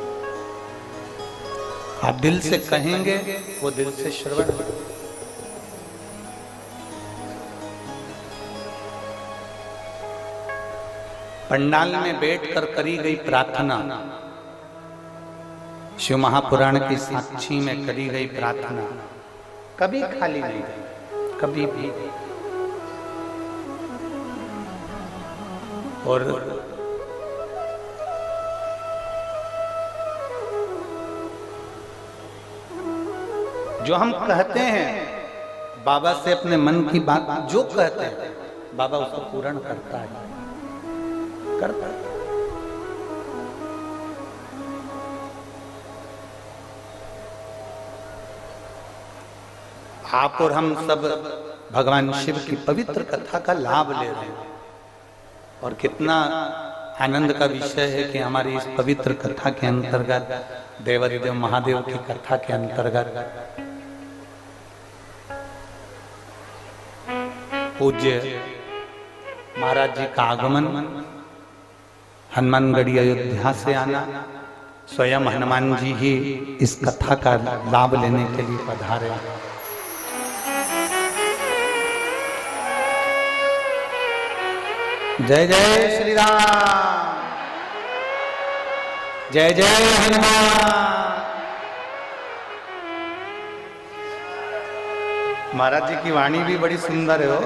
आप दिल से कहेंगे वो दिल से श्रवण करेंगे। पंडाल में बैठकर करी गई प्रार्थना, शिव महापुराण की साक्षी में करी गई प्रार्थना कभी खाली नहीं गई, कभी भी। और जो हम कहते हैं बाबा से अपने मन की बात, जो कहते हैं बाबा उसको पूर्ण करता है, करता है। आप और हम सब भगवान शिव की पवित्र कथा का लाभ ले रहे हैं और कितना आनंद का विषय है कि हमारी इस पवित्र कथा के अंतर्गत, देवादिदेव महादेव की कथा के अंतर्गत पूज्य महाराज जी का आगमन, हनुमानगढ़ी अयोध्या से आना, स्वयं हनुमान जी ही इस कथा का लाभ लेने के लिए पधारे। जय जय श्री राम, जय जय हनुमान। महाराज जी की वाणी भी बड़ी सुंदर है। हो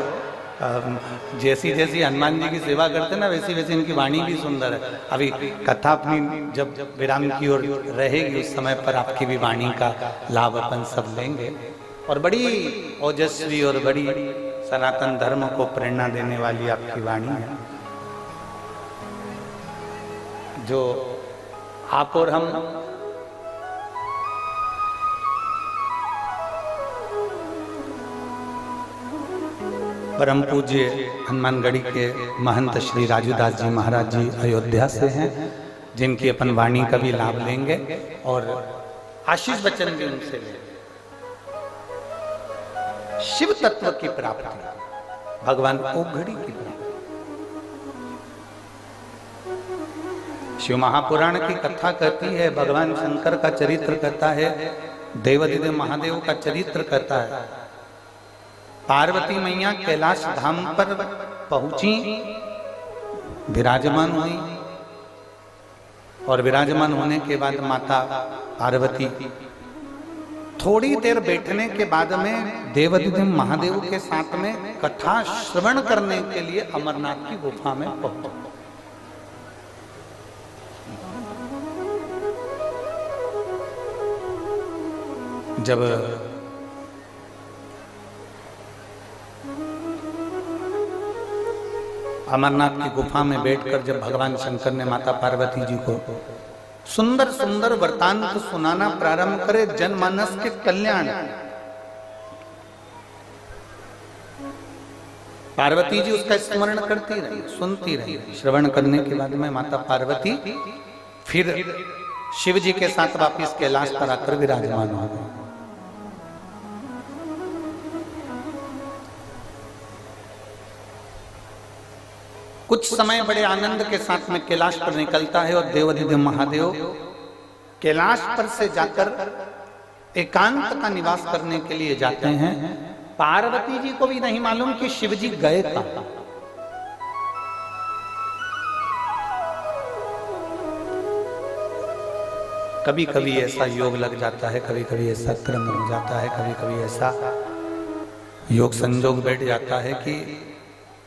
जैसी जैसी हनुमान जी की सेवा करते ना वैसी वैसी इनकी वाणी भी सुंदर है। अभी कथा अपनी जब विराम की ओर रहेगी उस समय पर आपकी भी वाणी का लाभ अपन सब लेंगे। और बड़ी ओजस्वी और बड़ी सनातन धर्म को प्रेरणा देने वाली आपकी वाणी है, जो आप और हम परम पूज्य हनुमानगढ़ी के महंत श्री राजूदास जी महाराज जी अयोध्या से हैं, जिनकी अपन वाणी का भी लाभ लेंगे और आशीष वचन भी उनसे लेंगे। शिव तत्व की प्राप्ति, भगवान ओघड़ी की प्राप्ति। शिव महापुराण की कथा कहती है, भगवान शंकर का चरित्र कहता है, देवादिदेव महादेव का चरित्र कहता है। पार्वती मैया कैलाश धाम पर पहुंची, विराजमान हुई और विराजमान होने के बाद माता पार्वती थोड़ी देर बैठने के बाद में देवादिदेव महादेव के साथ में कथा श्रवण करने के लिए अमरनाथ की गुफा में पहुंची। जब अमरनाथ की गुफा में बैठकर जब भगवान शंकर ने माता पार्वती जी को सुंदर सुंदर वृतांत सुनाना प्रारंभ करे जनमानस के कल्याण, पार्वती जी उसका स्मरण करती रही, सुनती रही। श्रवण करने के बाद में माता पार्वती फिर शिव जी के साथ वापिस कैलाश पर आकर विराजमान हो गए। कुछ समय बड़े आनंद के साथ में कैलाश पर निकलता है और देवादिदेव महादेव कैलाश पर से जाकर एकांत का निवास करने के लिए जाते हैं। पार्वती जी को भी नहीं मालूम कि शिव जी गए कहां। कभी कभी ऐसा योग लग जाता है, कभी कभी ऐसा क्रम हो जाता है, कभी कभी ऐसा योग संजोग बैठ जाता है कि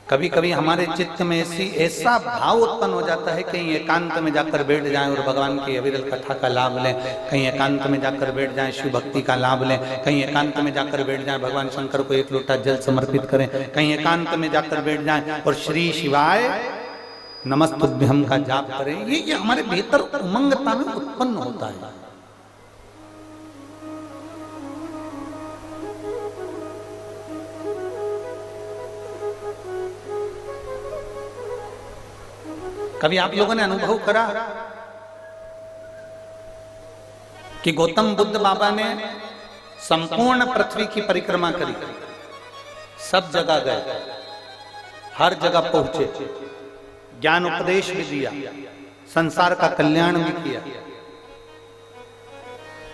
कभी कभी हमारे चित्त में ऐसा भाव उत्पन्न हो जाता है, कहीं एकांत में जाकर बैठ जाएं और भगवान की अविरल कथा का लाभ लें, कहीं एकांत में जाकर बैठ जाएं शिव भक्ति का लाभ लें, कहीं एकांत में जाकर बैठ जाएं भगवान शंकर को एक लोटा जल समर्पित करें, कहीं एकांत में जाकर बैठ जाएं और श्री शिवाय नमस्तुभ्यम का जाप करें। ये हमारे भीतर उमंगता में उत्पन्न होता है। कभी आप लोगों ने अनुभव करा कि गौतम बुद्ध बाबा ने संपूर्ण पृथ्वी की परिक्रमा करी, सब जगह गए, हर जगह पहुंचे, ज्ञान उपदेश भी दिया, संसार का कल्याण भी किया,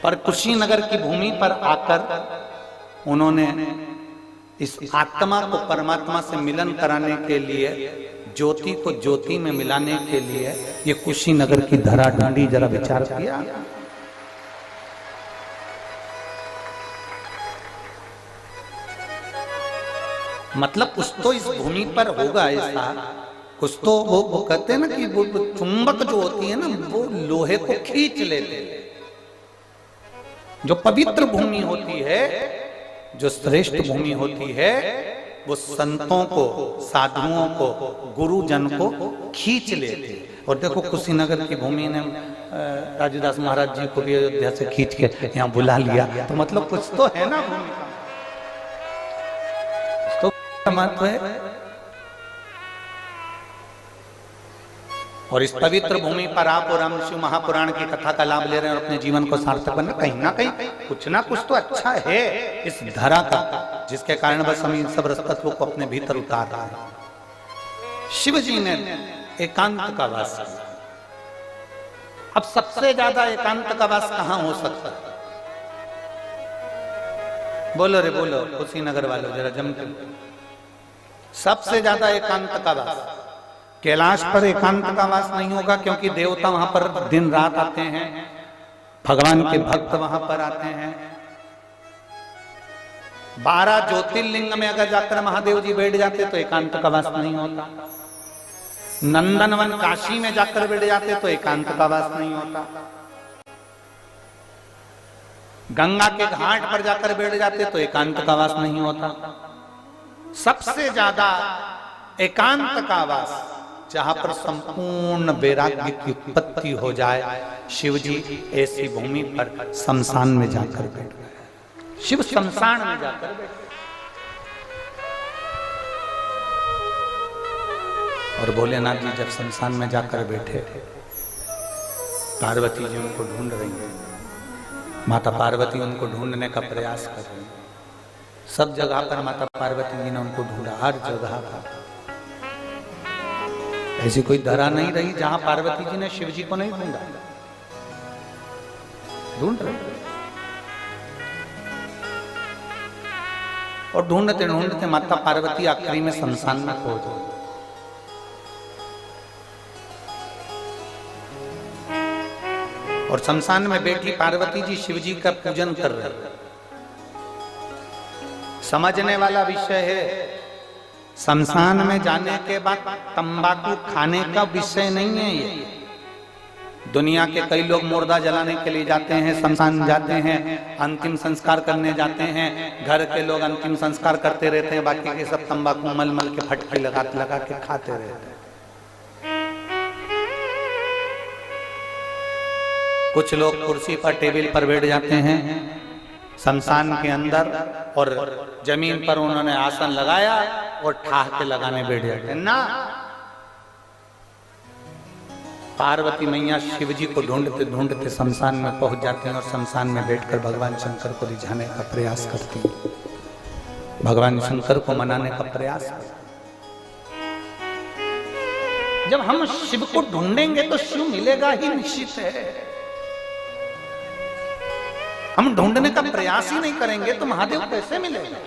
पर कुशीनगर की भूमि पर आकर उन्होंने इस आत्मा को परमात्मा से मिलन कराने के लिए, ज्योति को ज्योति में मिलाने के लिए ये कुशीनगर की धरा ढूंढी। जरा विचार किया। मतलब कुछ तो इस भूमि पर होगा ऐसा, कुछ तो वो कहते हैं ना कि वो चुंबक जो होती है ना, वो लोहे को खींच लेते हैं। जो पवित्र भूमि होती है, जो श्रेष्ठ भूमि होती है, वो संतों को, साधुओं को, गुरुजन को खींच लेते। और देखो कुशीनगर की भूमि ने राजूदास महाराज जी को भी अयोध्या से खींच के यहाँ बुला लिया, तो मतलब कुछ तो है ना भूमि का, तो महत्व है। और इस पवित्र भूमि पर आप और हम शिव महापुराण की कथा का लाभ ले रहे हैं और अपने जीवन को सार्थक बनना, कहीं ना कुछ तो अच्छा है इस धरा का, जिसके कारण बस हम इन सब रसतत्वों को अपने भीतर उतार रहे हैं। शिव जी ने एकांत का वास किया। अब सबसे ज्यादा एकांत का वास कहां हो सकता है? बोलो रे बोलो कुशीनगर वालों, जरा जम के। सबसे ज्यादा एकांत का वास कैलाश पर एकांत का वास नहीं होगा, क्योंकि देवता वहां पर दिन रात आते हैं, भगवान के भक्त वहां पर आते हैं। 12 ज्योतिर्लिंग में अगर जाकर महादेव जी बैठ जाते तो एकांत का वास नहीं होता। नंदनवन काशी में जाकर बैठ जाते तो एकांत का वास नहीं होता। गंगा के घाट पर जाकर बैठ जाते तो एकांत का वास नहीं होता। सबसे ज्यादा एकांत का वास जहां पर संपूर्ण वैराग्य की उत्पत्ति हो जाए, शिव जी ऐसी भूमि पर शमशान में जाकर बैठ गए। शिव शमशान में जाकर बैठ गए और भोलेनाथ जी जब शमशान में जाकर बैठे, पार्वती जी उनको ढूंढ रही है। माता पार्वती उनको ढूंढने का प्रयास कर रही है। सब जगह पर माता पार्वती जी ने उनको ढूंढा, हर जगह पर। ऐसी कोई धरा नहीं रही जहां पार्वती जी ने शिव जी को नहीं ढूंढा। ढूंढ रहे और ढूंढते ढूंढते माता पार्वती आखिरी में शमशान में पहुंच गई। और शमशान में बैठी पार्वती जी शिव जी का पूजन कर रहे। समझने वाला विषय है, शमशान में जाने के बाद तंबाकू खाने का विषय नहीं है ये। दुनिया के कई लोग मुर्दा जलाने के लिए जाते हैं, शमशान जाते हैं, अंतिम संस्कार करने जाते हैं। घर के लोग अंतिम संस्कार करते रहते हैं, बाकी के सब तंबाकू मल मल के फटके लगा के खाते रहते हैं। कुछ लोग कुर्सी पर टेबल पर बैठ जाते हैं शमशान के अंदर, और जमीन पर उन्होंने आसन लगाया और ठाह के लगाने बैठ जाते हैं ना। पार्वती मैया शिव जी को ढूंढते ढूंढते शमशान में पहुंच जाते हैं और शमशान में बैठकर भगवान शंकर को रिझाने का प्रयास करती हैं, भगवान शंकर को मनाने का प्रयास करती हैं। जब हम शिव को ढूंढेंगे तो शिव मिलेगा ही निश्चित है। हम ढूंढने का प्रयास ही नहीं करेंगे तो महादेव कैसे मिलेगा?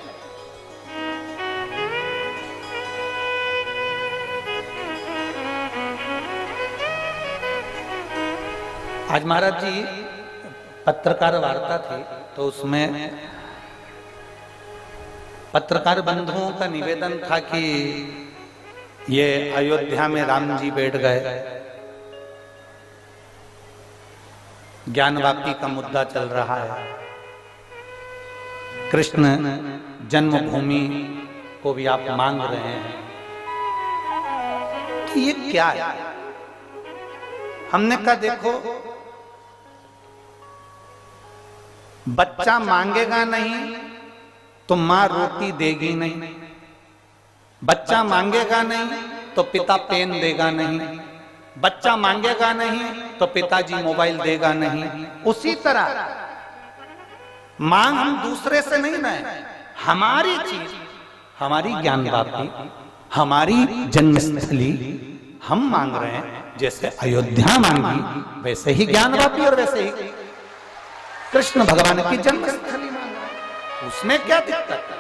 आज महाराज जी पत्रकार वार्ता थी, तो उसमें पत्रकार बंधुओं का निवेदन था कि ये अयोध्या में राम जी बैठ गए, ज्ञानवापी का मुद्दा चल रहा है, कृष्ण जन्मभूमि को भी आप मांग रहे हैं, तो ये क्या है? हमने कहा देखो, बच्चा मांगेगा नहीं तो मां रोटी देगी नहीं, बच्चा मांगेगा नहीं तो पिता पेन देगा नहीं, बच्चा मांगेगा नहीं तो पिताजी मोबाइल देगा नहीं। उसी तरह मांग हम दूसरे से नहीं ना, हमारी चीज, हमारी ज्ञान व्यापी, हमारी जन्मस्थली हम मांग रहे हैं। जैसे अयोध्या मांगी वैसे ही ज्ञान व्यापी और वैसे ही कृष्ण भगवान की जन्मस्थली मांग रहे हैं। उसमें क्या दिक्कत है?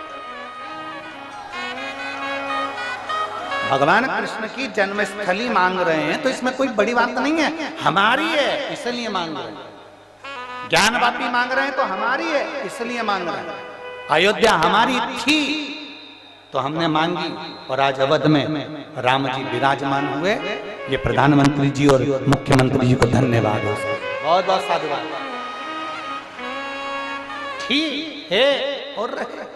भगवान कृष्ण की जन्मस्थली मांग रहे हैं तो इसमें कोई बड़ी बात नहीं है, हमारी है इसलिए मांग रहे हैं। ज्ञान व्यापी मांग रहे हैं तो हमारी है इसलिए मांग रहे हैं। अयोध्या हमारी थी तो हमने मांगी, और आज अवध में राम जी विराजमान हुए। ये प्रधानमंत्री जी और मुख्यमंत्री जी को धन्यवाद हो, बहुत बहुत साधुवाद। थी, है और रहे।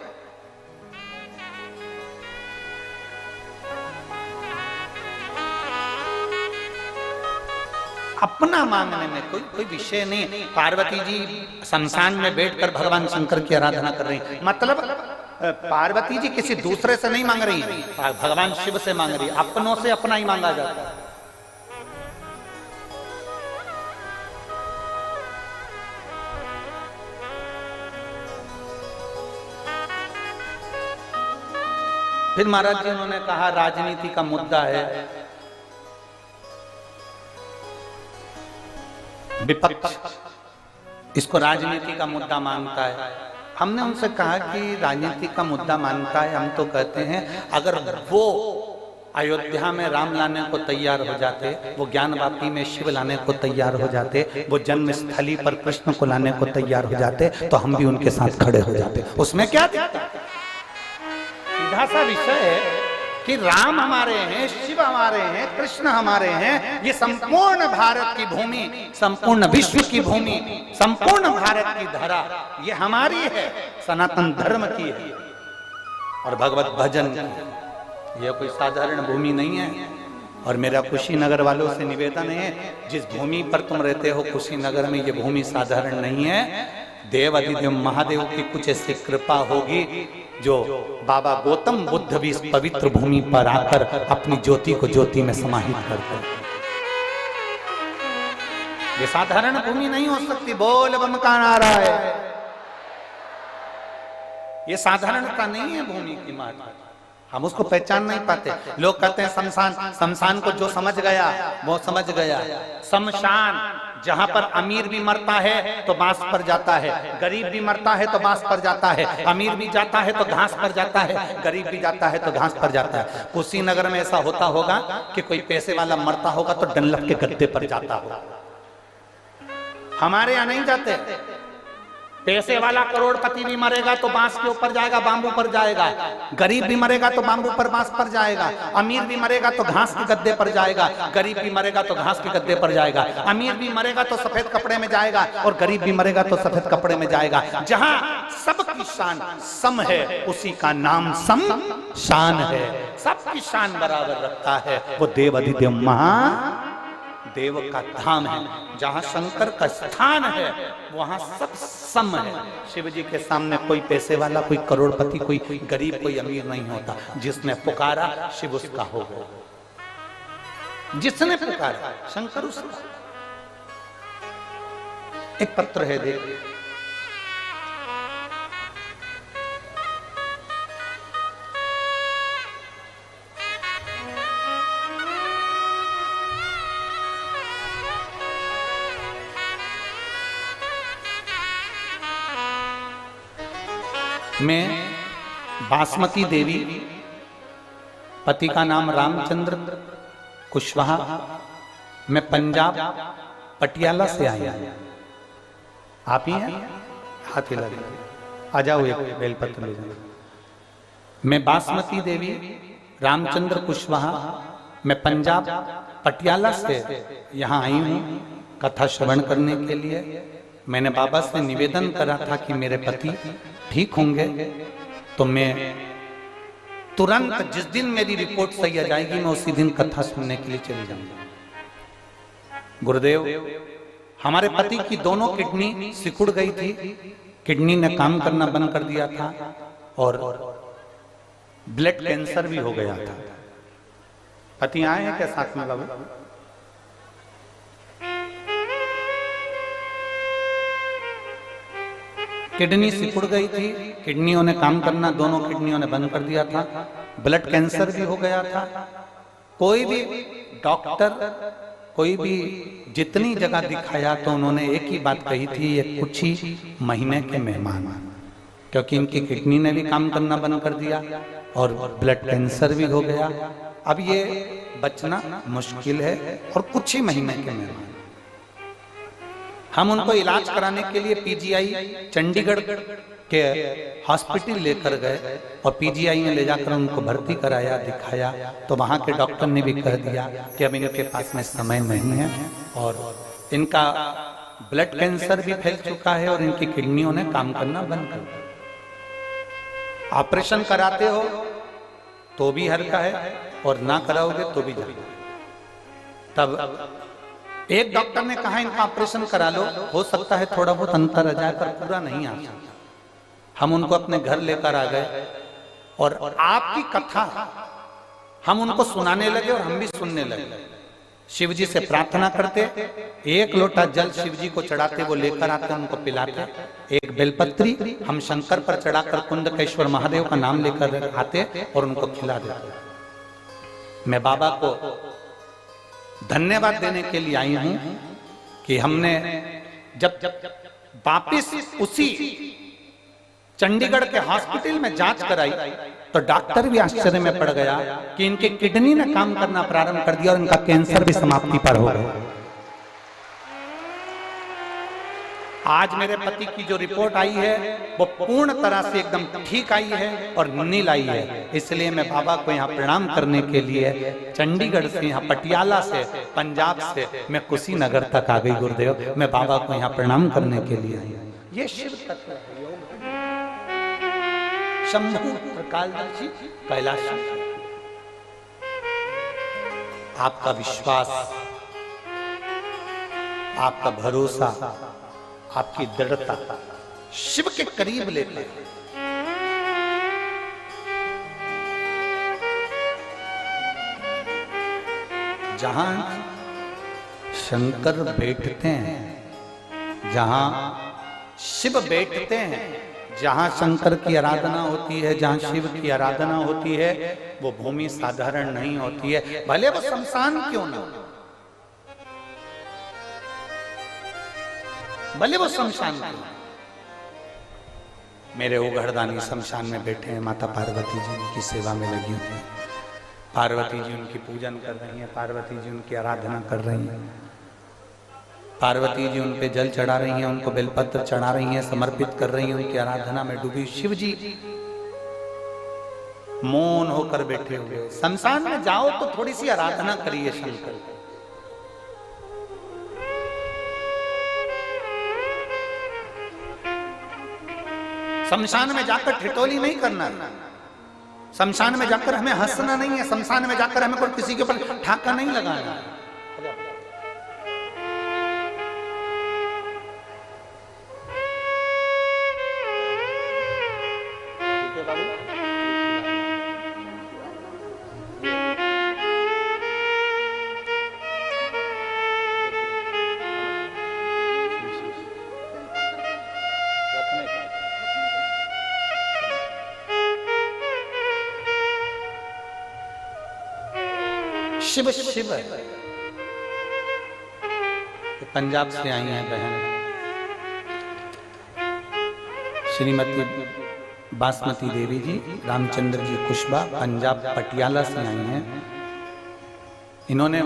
अपना मांगने में कोई विषय नहीं। पार्वती जी शमशान में बैठकर भगवान शंकर की आराधना कर रही हैं, मतलब पार्वती जी किसी दूसरे से नहीं मांग रही है, भगवान शिव से मांग रही है। अपनों से अपना ही मांगा जाता है। फिर महाराज जी उन्होंने कहा राजनीति का मुद्दा है, विपक्ष इसको राजनीति का मुद्दा मानता है। हमने उनसे कहा कि राजनीति का मुद्दा मानता है, हम तो कहते हैं अगर वो अयोध्या में राम लाने को तैयार हो जाते, वो ज्ञानवापी में शिव लाने को तैयार हो जाते, वो जन्मस्थली पर कृष्ण को लाने को तैयार हो जाते, तो हम भी उनके साथ खड़े हो जाते। उसमें क्या दिक्कत है? सीधा सा विषय है कि राम हमारे हैं, शिव हमारे हैं, कृष्ण हमारे हैं। ये संपूर्ण भारत की भूमि, संपूर्ण विश्व की भूमि, संपूर्ण भारत की धरा ये हमारी है, सनातन धर्म की है और भगवत भजन की। ये कोई साधारण भूमि नहीं है। और मेरा कुशीनगर वालों से निवेदन है, जिस भूमि पर तुम रहते हो कुशीनगर में, ये भूमि साधारण नहीं है। देव अधिदेव महादेव की कुछ ऐसी कृपा होगी जो बाबा गौतम बुद्ध भी इस पवित्र भूमि पर आकर अपनी ज्योति को ज्योति में समाहित करते हैं। ये साधारण भूमि नहीं हो सकती। बोल बम का नारा है। ये साधारणता नहीं है भूमि की महत्व, हम उसको पहचान नहीं पाते। लोग कहते हैं शमशान, शमशान को जो समझ गया वो समझ गया। शमशान जहां पर अमीर भी मरता है तो बांस पर जाता है, गरीब भी मरता है तो बांस पर जाता है, अमीर भी जाता है तो घास पर जाता है, गरीब भी जाता है तो घास पर जाता है। कुशीनगर में ऐसा होता होगा कि कोई पैसे वाला मरता होगा तो डनलप के गद्दे पर जाता होगा। हमारे यहाँ नहीं जाते। पैसे वाला करोड़पति भी मरेगा तो बांस के ऊपर जाएगा, बांबू पर जाएगा। गरीब भी मरेगा तो बांबू पर, बांस पर जाएगा। अमीर भी मरेगा तो घास के गद्दे पर जाएगा, गरीब भी मरेगा तो घास के गद्दे पर जाएगा। अमीर भी मरेगा तो सफेद कपड़े में जाएगा और गरीब भी मरेगा तो सफेद कपड़े में जाएगा। जहां सबकी शान सम है उसी का नाम सम शान है। सबकी शान बराबर रखता है वो देव अधिदेव महादेव का धाम है। जहां शंकर का स्थान है वहां सब सम है। शिव जी के सामने कोई पैसे वाला, कोई करोड़पति, कोई गरीब, कोई अमीर नहीं होता। जिसने पुकारा शिव उसका हो गया। जिसने पुकारा शंकर उसका। एक पत्र है, देख मैं बासमती देवी, पति का नाम रामचंद्र कुशवाहा, मैं पंजाब पटियाला से आई हूं। आप ही हैं? हाथ हिला दीजिए। आ जाओ, एक बेलपत्र ले जाओ। मैं बासमती देवी रामचंद्र कुशवाहा, मैं पंजाब पटियाला से यहाँ आई हूँ कथा श्रवण करने के लिए। मैंने बाबा से निवेदन करा था कि मेरे पति ठीक होंगे तो मैं तुरंत, जिस दिन मेरी रिपोर्ट सही आ जाएगी, मैं उसी दिन कथा सुनने के लिए चली जाऊंगा। गुरुदेव, हमारे पति की दोनों किडनी सिकुड़ गई थी, किडनी ने काम करना बंद कर दिया था और ब्लड कैंसर भी हो गया था। पति आए हैं क्या साथ में बाबू? किडनी सिकुड़ गई थी, किडनियों ने काम करना, दोनों किडनियों ने बंद कर दिया था, ब्लड कैंसर भी हो गया था। कोई भी डॉक्टर, कोई भी जितनी जगह दिखाया तो उन्होंने एक ही बात कही थी, ये कुछ ही महीने के मेहमान, क्योंकि इनकी किडनी ने भी काम करना बंद कर दिया और ब्लड कैंसर भी हो गया। अब ये बचना मुश्किल है और कुछ ही महीने के मेहमान। हम उनको इलाज कराने के लिए पीजीआई चंडीगढ़ के हॉस्पिटल लेकर गए और पीजीआई में ले जाकर उनको भर्ती कराया, दिखाया, तो वहां के डॉक्टर ने भी कह दिया कि अब इनके पास में समय नहीं है और इनका ब्लड कैंसर भी फैल चुका है और इनकी किडनियों ने काम करना बंद कर दिया। ऑपरेशन कराते हो तो भी हल्का है और ना कराओगे तो भी जाएगा। तब एक डॉक्टर ने कहा इनका ऑपरेशन करा लो, हो सकता है थोड़ा बहुत अंतर आ जाए पर पूरा नहीं आ सकता। हम उनको अपने घर लेकर आ गए और आपकी कथा हम उनको सुनाने लगे और हम भी सुनने लगे। शिव जी से प्रार्थना करते, एक लोटा जल शिव जी को चढ़ाते, वो लेकर आते, उनको पिलाते, एक बेलपत्री हम शंकर पर चढ़ाकर कुंडकेश्वर महादेव का नाम लेकर आते और उनको खिला देते। मैं बाबा को धन्यवाद देने के लिए आई हूं कि हमने जब वापिस उसी चंडीगढ़ के हॉस्पिटल में जांच कराई तो डॉक्टर भी आश्चर्य में पड़ गया कि इनके किडनी ने काम करना प्रारंभ कर दिया और इनका कैंसर भी समाप्ति पर हो गया। आज मेरे पति की जो रिपोर्ट आई है वो पूर्ण तरह से एकदम ठीक आई है और नील आई है। इसलिए मैं बाबा को यहाँ प्रणाम करने के लिए चंडीगढ़ से, यहाँ पटियाला से, पंजाब से मैं कुशीनगर तक आ गई। गुरुदेव, मैं बाबा को यहाँ प्रणाम करने के लिए आई। ये शिव तत्व है, शंभु प्रकाशदर्शी कैलाश। आपका विश्वास, आपका भरोसा, आपकी दृढ़ता शिव के करीब लेकर जहां शंकर बैठते हैं, जहां शिव बैठते हैं, जहां शंकर की आराधना होती है, जहां शिव की आराधना होती है, वो भूमि साधारण नहीं होती है, भले वो शमशान क्यों ना, भले वो शमशान क्यों। मेरे ओघड़दानी शमशान में बैठे हैं, माता पार्वती जी उनकी सेवा में लगी हुई है। पार्वती जी उनकी पूजन कर रही हैं, पार्वती जी उनकी आराधना कर रही हैं, पार्वती जी उन पे जल चढ़ा रही हैं, उनको बेलपत्र चढ़ा रही हैं, समर्पित कर रही हैं, उनकी आराधना में डूबी। शिव जी मौन होकर बैठे हुए। शमशान में जाओ तो थोड़ी सी आराधना करिए शंकर। शमशान में जाकर ठिठोली नहीं करना, शमशान में जाकर हमें हंसना नहीं है, शमशान में जाकर हमें कोई किसी के ऊपर ठाका नहीं लगाना। शिव शिव पंजाब से आई हैं बहन श्रीमती बासमती देवी जी, रामचंद्र जी कुशबा, पंजाब पटियाला से आई हैं। इन्होंने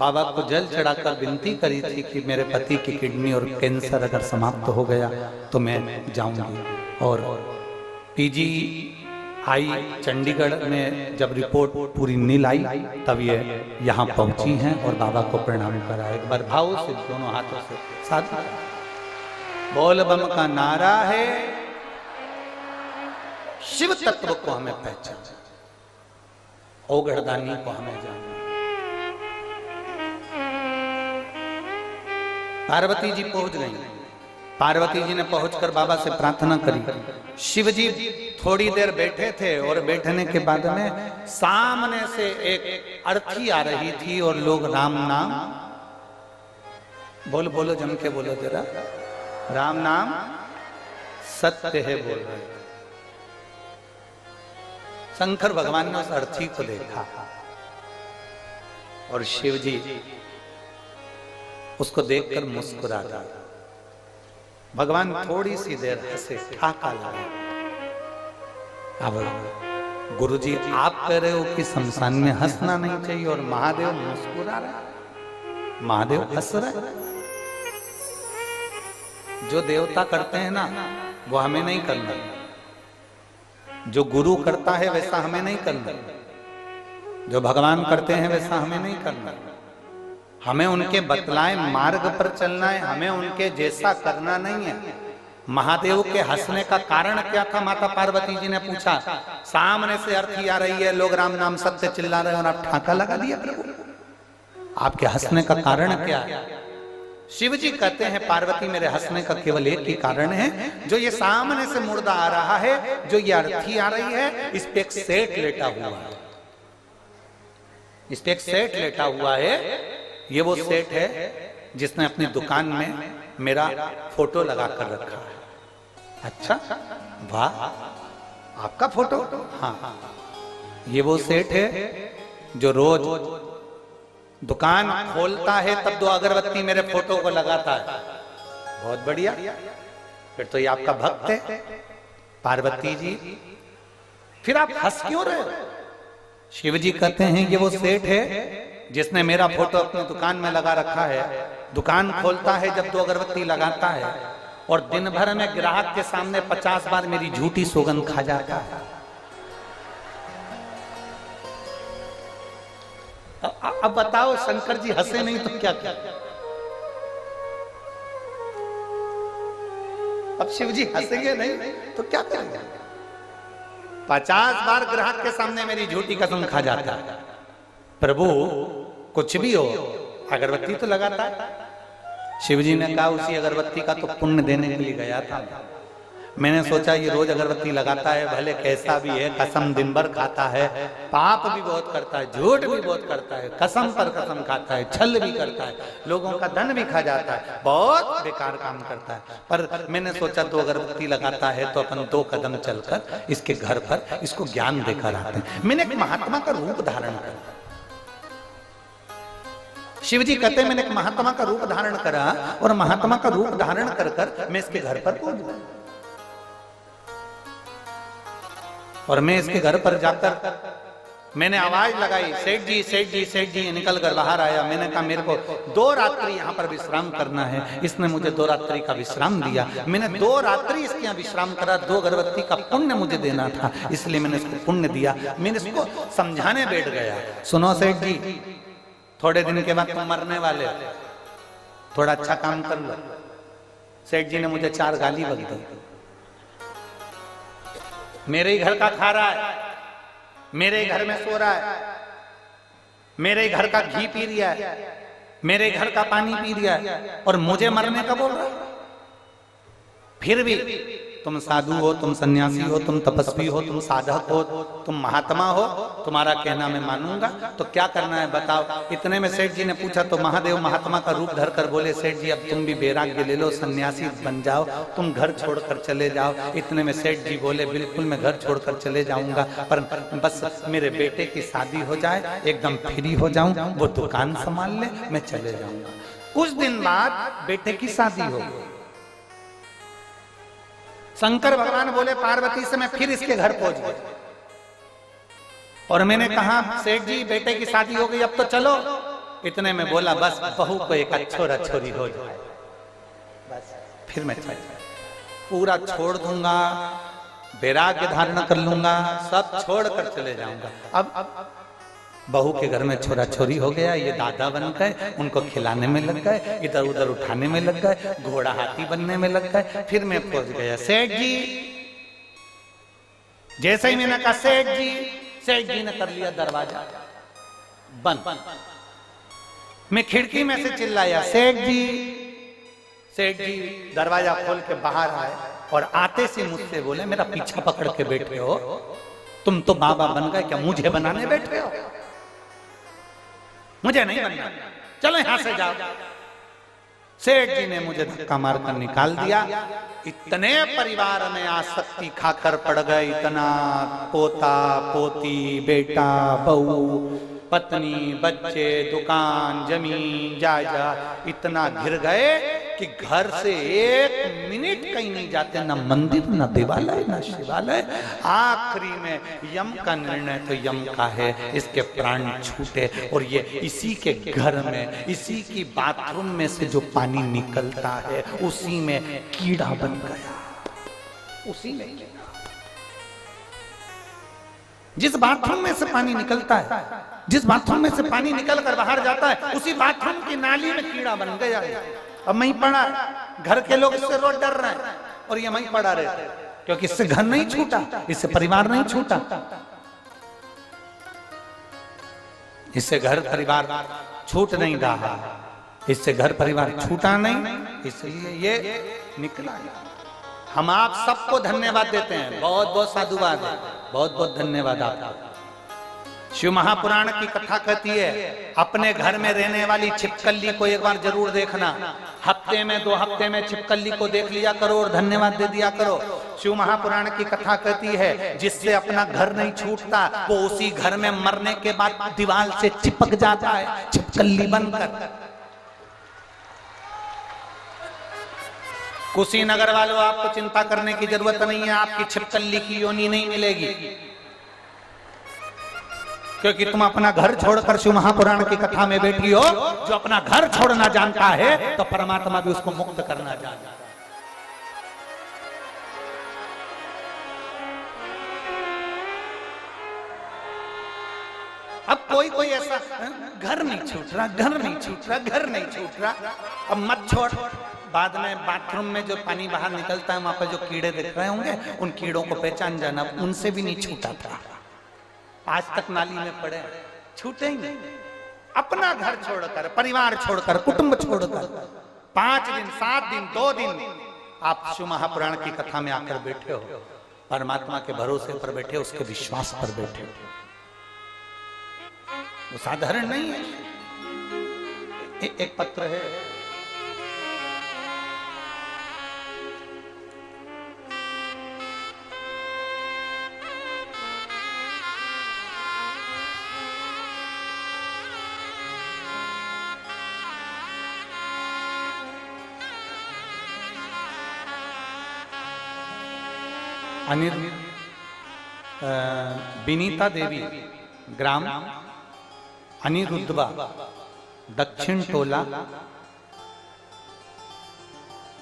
बाबा को जल चढ़ाकर विनती करी थी कि मेरे पति की किडनी और कैंसर अगर समाप्त हो गया तो मैं जाऊंगी। और पीजी आई चंडीगढ़ में जब रिपोर्ट पूरी नील आई तब ये यहाँ पहुंची हैं और बाबा को प्रणाम करा। एक बार भाव से दोनों हाथों से साथ बोल बम का नारा है, शिव तत्व को हमें पहचान, ओघड़दानी को हमें जाना। पार्वती जी पहुंच गई। पार्वती जी ने पहुंचकर बाबा से प्रार्थना करी। शिव जी थोड़ी देर बैठे थे और बैठने के बाद में सामने से एक अर्थी आ रही थी और लोग राम नाम बोलो जम के बोलो जरा, राम नाम सत्य है बोल रहे हैं। शंकर भगवान ने उस अर्थी को देखा और शिव जी उसको देखकर मुस्कुरा दिया। भगवान थोड़ी सी देर हंसे, ठाका लगा। अब गुरुजी आप कह रहे हो कि शमशान में हंसना नहीं चाहिए और महादेव मुस्कुरा रहे, महादेव हंस रहे। जो देवता करते हैं ना वो हमें नहीं करना, जो गुरु करता है वैसा हमें नहीं करना, जो भगवान करते हैं वैसा हमें नहीं करना। हमें उनके बतलाए मार्ग पर चलना है, हमें उनके जैसा करना नहीं है। महादेव के हंसने का कारण क्या था? माता पार्वती जी ने पूछा। सामने से अर्थी आ रही है, लोग राम नाम सत्य चिल्ला रहे हैं और आप ठाका लगा दिया प्रभु। आपके हंसने का कारण क्या है? शिव जी कहते हैं पार्वती मेरे हंसने का केवल एक ही कारण है, जो ये सामने से मुर्दा आ रहा है, जो ये अर्थी आ रही है, इस पे एक सेठ लेटा हुआ है, इस पे एक सेठ लेटा हुआ है। ये वो सेठ है जिसने अपनी दुकान में मेरा फोटो लगा कर रखा है। अच्छा, वाह, आपका फोटो? हाँ, ये वो सेठ है जो रोज दुकान खोलता है तब 2 अगरबत्ती मेरे फोटो को लगाता है। बहुत बढ़िया, फिर तो ये आपका भक्त है पार्वती जी। फिर आप हंस क्यों रहे हो? शिव जी कहते हैं ये वो सेठ है जिसने मेरा फोटो अपनी दुकान में लगा रखा है। दुकान खोलता है जब 2 अगरबत्ती लगाता है और दिन भर में ग्राहक के सामने 50 बार मेरी झूठी सौगंध खा जाता है। अब बताओ, शंकर जी हंसे नहीं तो क्या क्या? अब शिव जी हंसेंगे नहीं तो क्या करेंगे? 50 बार ग्राहक के सामने मेरी झूठी कसम खा जाता है। प्रभु कुछ भी हो, अगरबत्ती तो लगाता है। शिव जी ने कहा उसी अगरबत्ती का तो पुण्य देने के लिए गया था। मैंने सोचा ये रोज अगरबत्ती लगाता है, भले कैसा भी है, कसम दिन भर खाता है, पाप भी बहुत करता है, झूठ भी बहुत करता है, कसम पर कसम खाता है, छल भी करता है, लोगों का धन भी खा जाता है, बहुत बेकार काम करता है। पर मैंने सोचा 2 अगरबत्ती लगाता है तो अपन 2 कदम चलकर इसके घर पर इसको ज्ञान देकर आते हैं। मैंने एक महात्मा का रूप धारण करा। शिव जी कहते हैं मैंने एक महात्मा का रूप धारण करा और महात्मा का रूप धारण कर कर मैं इसके घर पर पहुंच गया। और मैं इसके घर पर जाकर मैंने आवाज लगाई, सेठ जी सेठ जी सेठ जी। निकल कर बाहर आया। मैंने कहा मेरे को 2 रात्रि यहाँ पर विश्राम करना है। इसने मुझे 2 रात्रि का विश्राम दिया। मैंने 2 रात्रि इसके यहाँ विश्राम करा। 2 अगरबत्ती का पुण्य मुझे देना था, इसलिए मैंने इसको पुण्य दिया। मैंने इसको समझाने बैठ गया, सुनो सेठ जी, थोड़े दिन के बाद तुम मरने वाले, थोड़ा अच्छा काम कर लो। सेठ जी ने मुझे 4 गाली बक दी। मेरे ही घर का खा रहा है, मेरे ही घर में सो रहा है, मेरे ही घर का घी पी रहा है, मेरे ही घर का पानी पी रहा है और मुझे मरने का बोल रहा है। फिर भी तुम साधु हो, तुम सन्यासी हो, तुम तपस्वी हो, तुम साधक हो, तुम महात्मा हो, तुम्हारा कहना मैं मानूंगा। तो क्या करना है बताओ? इतने में सेठ जी ने पूछा तो महादेव महात्मा का रूप धरकर बोले, सेठ जी अब तुम भी वैराग्य ले लो, सन्यासी बन जाओ, तुम घर छोड़कर चले जाओ। इतने में सेठ जी बोले बिल्कुल मैं घर छोड़कर चले जाऊंगा, पर बस मेरे बेटे की शादी हो जाए, एकदम फ्री हो जाऊं, वो दुकान संभाल ले, मैं चले जाऊंगा। कुछ दिन बाद बेटे की शादी हो गई। शंकर भगवान बोले पार्वती से मैं फिर इसके घर पहुंच गया और मैंने कहा सेठ जी बेटे की शादी हो गई, अब तो चलो। इतने में बोला बस बहू को एक छोरा छोरी हो जाए, बस फिर मैं चल पूरा छोड़ दूंगा, वैराग्य धारण कर लूंगा, सब छोड़ कर चले जाऊंगा। अब बहू के घर में छोरा छोरी हो गया, ये दादा बन गए, उनको खिलाने में लग गए, इधर उधर उठाने में लग गए, घोड़ा हाथी बनने में लग गए। फिर मैं पहुंच गया सेठ जी। जैसे ही मैंने कहा सेठ जी ने कर लिया दरवाजा बंद। मैं खिड़की में से चिल्लाया सेठ जी। दरवाजा खोल के बाहर आए और आते से मुझसे बोले मेरा पीछा पकड़ के बैठे हो, तुम तो बाबा बन गए, क्या मुझे बनाने बैठे हो? मुझे नहीं बनना, चलो यहां से जाओ। सेठ जी ने मुझे धक्का मारकर निकाल दिया। इतने परिवार में आसक्ति खाकर पड़ गए, इतना पोता पोती बेटा बहू पत्नी बच्चे दुकान जमीन जायदाद इतना घिर गए कि घर से एक मिनट कहीं नहीं जाते, न मंदिर न देवालय न शिवालय। आखिरी में यम का निर्णय तो यम का है, इसके प्राण छूटे और ये इसी के घर में इसी की बाथरूम में से जो पानी निकलता है उसी में कीड़ा बन गया, उसी में। जिस बाथरूम में से पानी निकलता है, जिस बाथरूम में से पानी निकल कर बाहर जाता है उसी बाथरूम की नाली में कीड़ा बन गया है। अब वहीं पड़ा, घर के लोग इससे रोज डर रहे हैं और ये वहीं पड़ा रहता है, क्योंकि इससे घर नहीं छूटा, इससे परिवार नहीं छूटा, इससे घर परिवार छूट नहीं रहा, इससे घर परिवार छूटा नहीं, इसलिए ये निकला। हम आप सबको धन्यवाद देते हैं, बहुत बहुत साधुवाद है, बहुत बहुत धन्यवाद आपका। शिव महापुराण की कथा कहती है अपने घर में रहने वाली छिपकली को एक बार जरूर देखना, हफ्ते में 2 हफ्ते में छिपकली को देख लिया करो और धन्यवाद दे दिया करो। शिव महापुराण की कथा कहती है जिससे अपना घर नहीं छूटता वो उसी घर में मरने के बाद दीवार से चिपक जाता है छिपकली बनकर। कुशीनगर वालों आपको चिंता करने की जरूरत नहीं है, आपकी छिपकली की योनि नहीं मिलेगी, क्योंकि तुम अपना घर छोड़कर शिव महापुराण की कथा में बैठी हो। जो अपना घर छोड़ना जानता है तो परमात्मा भी उसको मुक्त करना जानता है। अब कोई ऐसा घर नहीं छूट रहा, घर नहीं छूट रहा, घर नहीं छूट रहा, अब मत छोड़। बाद में बाथरूम में जो पानी बाहर निकलता है वहां पर जो कीड़े दिख रहे होंगे उन कीड़ों को पहचान जाना, उनसे भी नहीं छूटा था, आज तक नाली में पड़े, छूटे ही नहीं। अपना घर छोड़कर परिवार छोड़कर कुटुंब छोड़कर 5 दिन 7 दिन 2 दिन आप शिव महापुराण की कथा में आकर बैठे हो, परमात्मा के भरोसे पर बैठे हो, उसके विश्वास पर बैठे हो, वो साधारण नहीं है। एक पत्र है, विनीता देवी ग्राम अनिरुद्धवा दक्षिण टोला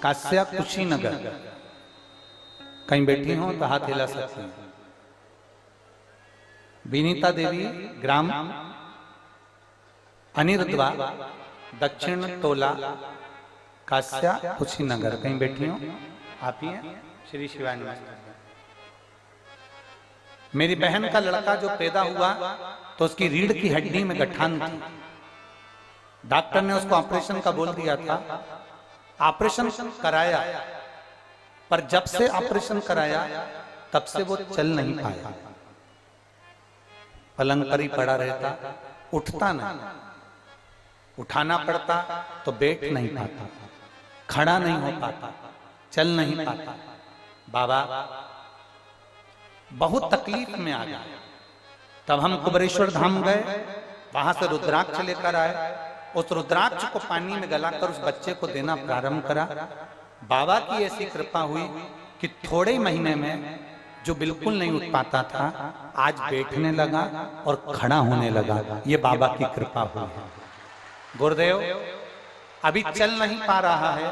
कास्या कुशीनगर, कहीं बैठी हो तो हाथ हिला सकते हैं। विनीता देवी ग्राम अनिरुद्धवा दक्षिण टोला कास्या कुशीनगर, कहीं बैठी हो आप ही हैं। श्री शिवानी मेरी बहन का लड़का जो पैदा हुआ तो उसकी रीढ़ की हड्डी में गठान थी, डॉक्टर ने उसको ऑपरेशन का बोल दिया था। ऑपरेशन कराया, पर जब से ऑपरेशन कराया तब से वो चल नहीं पाया, पलंग पर ही पड़ा रहता, उठता नहीं, उठाना पड़ता तो बैठ नहीं पाता, खड़ा नहीं हो पाता, चल नहीं पाता। बाबा बहुत तकलीफ में आ गया। तब हम कुबरेश्वर धाम गए, वहां से रुद्राक्ष लेकर आए, उस रुद्राक्ष को पानी में गलाकर उस बच्चे को देना प्रारंभ करा। बाबा की ऐसी कृपा हुई कि थोड़े महीने में जो बिल्कुल नहीं उठ पाता था आज बैठने लगा और खड़ा होने लगा। ये बाबा की कृपा हुई है। गुरुदेव अभी चल नहीं पा रहा है,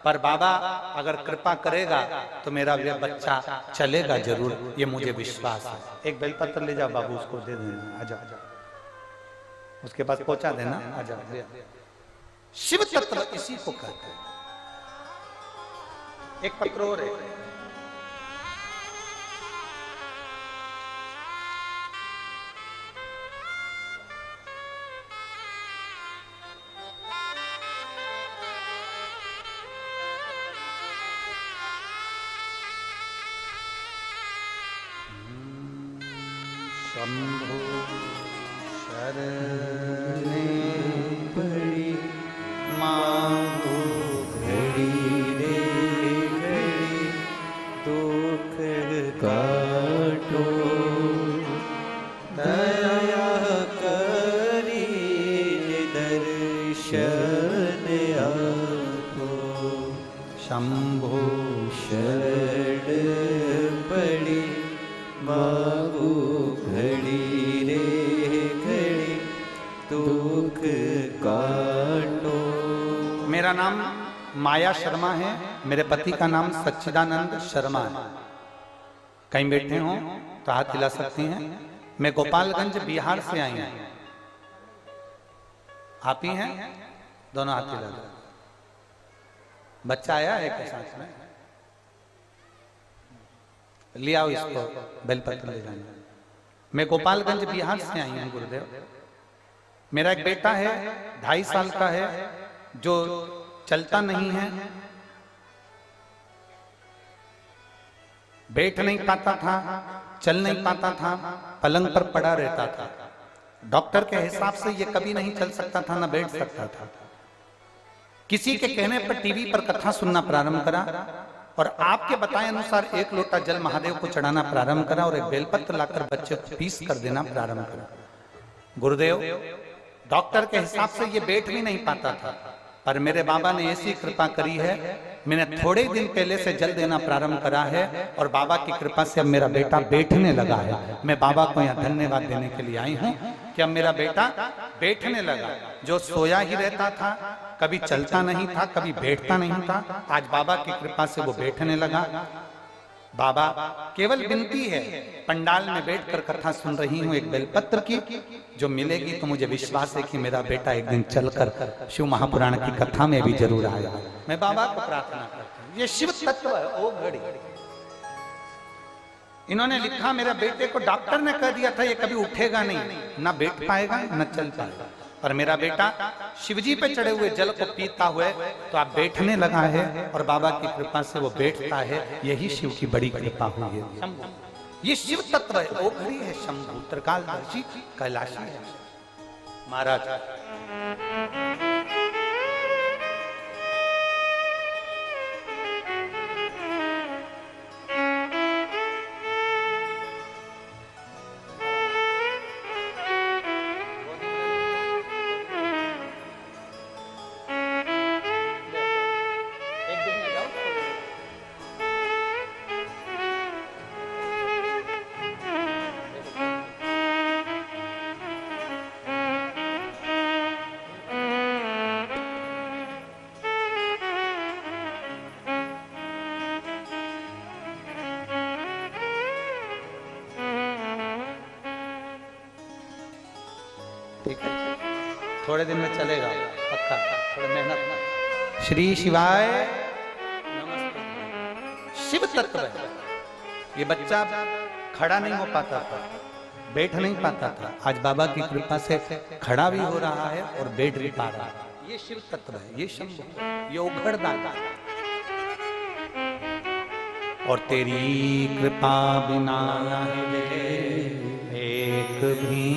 पर बाबा अगर कृपा करेगा तो मेरा यह बच्चा चलेगा जरूर, ये मुझे विश्वास है। एक बेलपत्र ले जाओ बाबू, उसको दे देना, आजा उसके पास पहुंचा देना, आजा। शिव तत्व इसी को कहते हैं। एक पत्र और है, शंभो शरणे पड़ी मांगो शंभो शरण पड़ी मांगू घड़ी रे घड़ी दुख काटो। मेरा नाम माया शर्मा है, मेरे पति का नाम सच्चिदानंद शर्मा है। कहीं बैठे हो तो हाथ हिला सकती हैं। मैं गोपालगंज बिहार से आई हूं। आप ही हैं? दोनों हाथ हिला दो। बच्चा आया है एक साथ में, ले आओ इसको, बेलपत्र ले जाना। मैं गोपालगंज बिहार से आई हूं गुरुदेव। मेरा एक बेटा है 2.5 साल का है, जो चलता नहीं है, बैठ नहीं पाता था, चल नहीं पाता था, पलंग पर पड़ा रहता था। डॉक्टर के हिसाब से ये कभी नहीं चल सकता था, ना बैठ सकता था। किसी के कहने पर टीवी पर कथा सुनना प्रारंभ करा और आपके बताए अनुसार 1 लोटा जल महादेव को चढ़ाना प्रारंभ करा और एक बेलपत्र लाकर बच्चे को पीस कर देना प्रारंभ करा। गुरुदेव, डॉक्टर के हिसाब से ये बैठ भी नहीं पाता था, पर मेरे बाबा ने ऐसी कृपा करी है, मैंने थोड़े दिन पहले से जल देना प्रारंभ करा है और बाबा की कृपा से अब मेरा बेटा बैठने लगा है। मैं बाबा को यहाँ धन्यवाद देने के लिए आई हूँ कि अब मेरा बेटा बैठने लगा। जो सोया ही रहता था, कभी चलता नहीं था, कभी बैठता नहीं था, आज बाबा की कृपा से वो बैठने लगा। बाबा, केवल विनती है, पंडाल में बैठकर कथा सुन रही हूँ एक बेलपत्र की, जो मिलेगी तो मुझे विश्वास है कि मेरा बेटा एक दिन चलकर शिव महापुराण की कथा में भी जरूर आएगा। मैं बाबा को प्रार्थना करता हूँ। ये शिव तत्व है ओ घड़ी। इन्होंने लिखा, मेरे बेटे को डॉक्टर ने कह दिया था ये कभी उठेगा नहीं, ना बैठ पाएगा न चल पाएगा, पर मेरा बेटा शिवजी पे चढ़े हुए जल को पीता हुए तो आप बैठने लगा है और बाबा की कृपा से वो बैठता है। यही शिव की बड़ी कृपा हुई है। ये शिव तत्व है, ओ घड़ी है शंभु, त्रिकालदर्शी कैलाशी है महाराज। थोड़े दिन में चलेगा पक्का, थोड़ा मेहनत। श्री शिवाय शिव तत्व है। ये बच्चा खड़ा नहीं हो पाता था, बैठ नहीं पाता था, आज बाबा की कृपा से खड़ा भी हो रहा है और बैठ भी पा रहा है। ये शिव तत्व है, ये शंभु, ये उघड़दाता। और तेरी कृपा बिना एक भी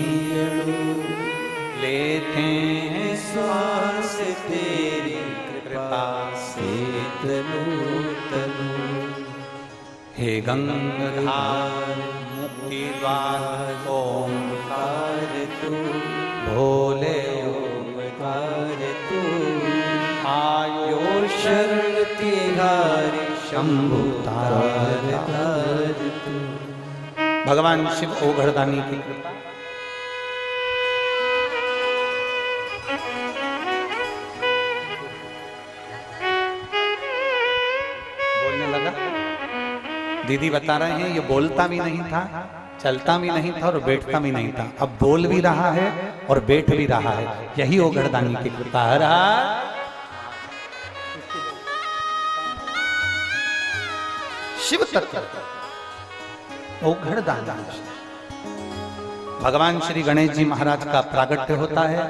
लेते हैं श्वास तेरी कृपा से तनु तनु। हे गंगाधार मुक्ति द्वार ओंकार तू भोले ओंकार तू। आयो शरण तिहारी शंभु तार तार तू। भगवान शिव ओघड़दानी की कृपा। बोलने लगा। दीदी बता रहे हैं ये बोलता भी नहीं था, चलता भी नहीं था और बैठता भी नहीं था, अब बोल भी रहा है और बैठ भी रहा है। यही ओघड़दानी की कृपा है। शिव तत्व ओघड़दानी। भगवान श्री गणेश जी महाराज का प्रागट्य होता है।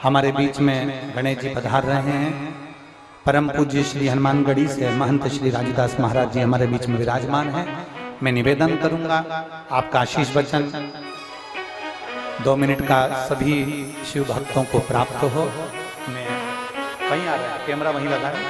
हमारे बीच में गणेश जी पधार रहे हैं। परम पूज्य श्री हनुमानगढ़ी से महंत श्री राजदास महाराज जी हमारे बीच में विराजमान हैं। मैं निवेदन करूंगा आपका आशीष वचन 2 मिनट का सभी शिव भक्तों को प्राप्त हो। मैं कहीं आ रहा है, कैमरा वहीं लगा है।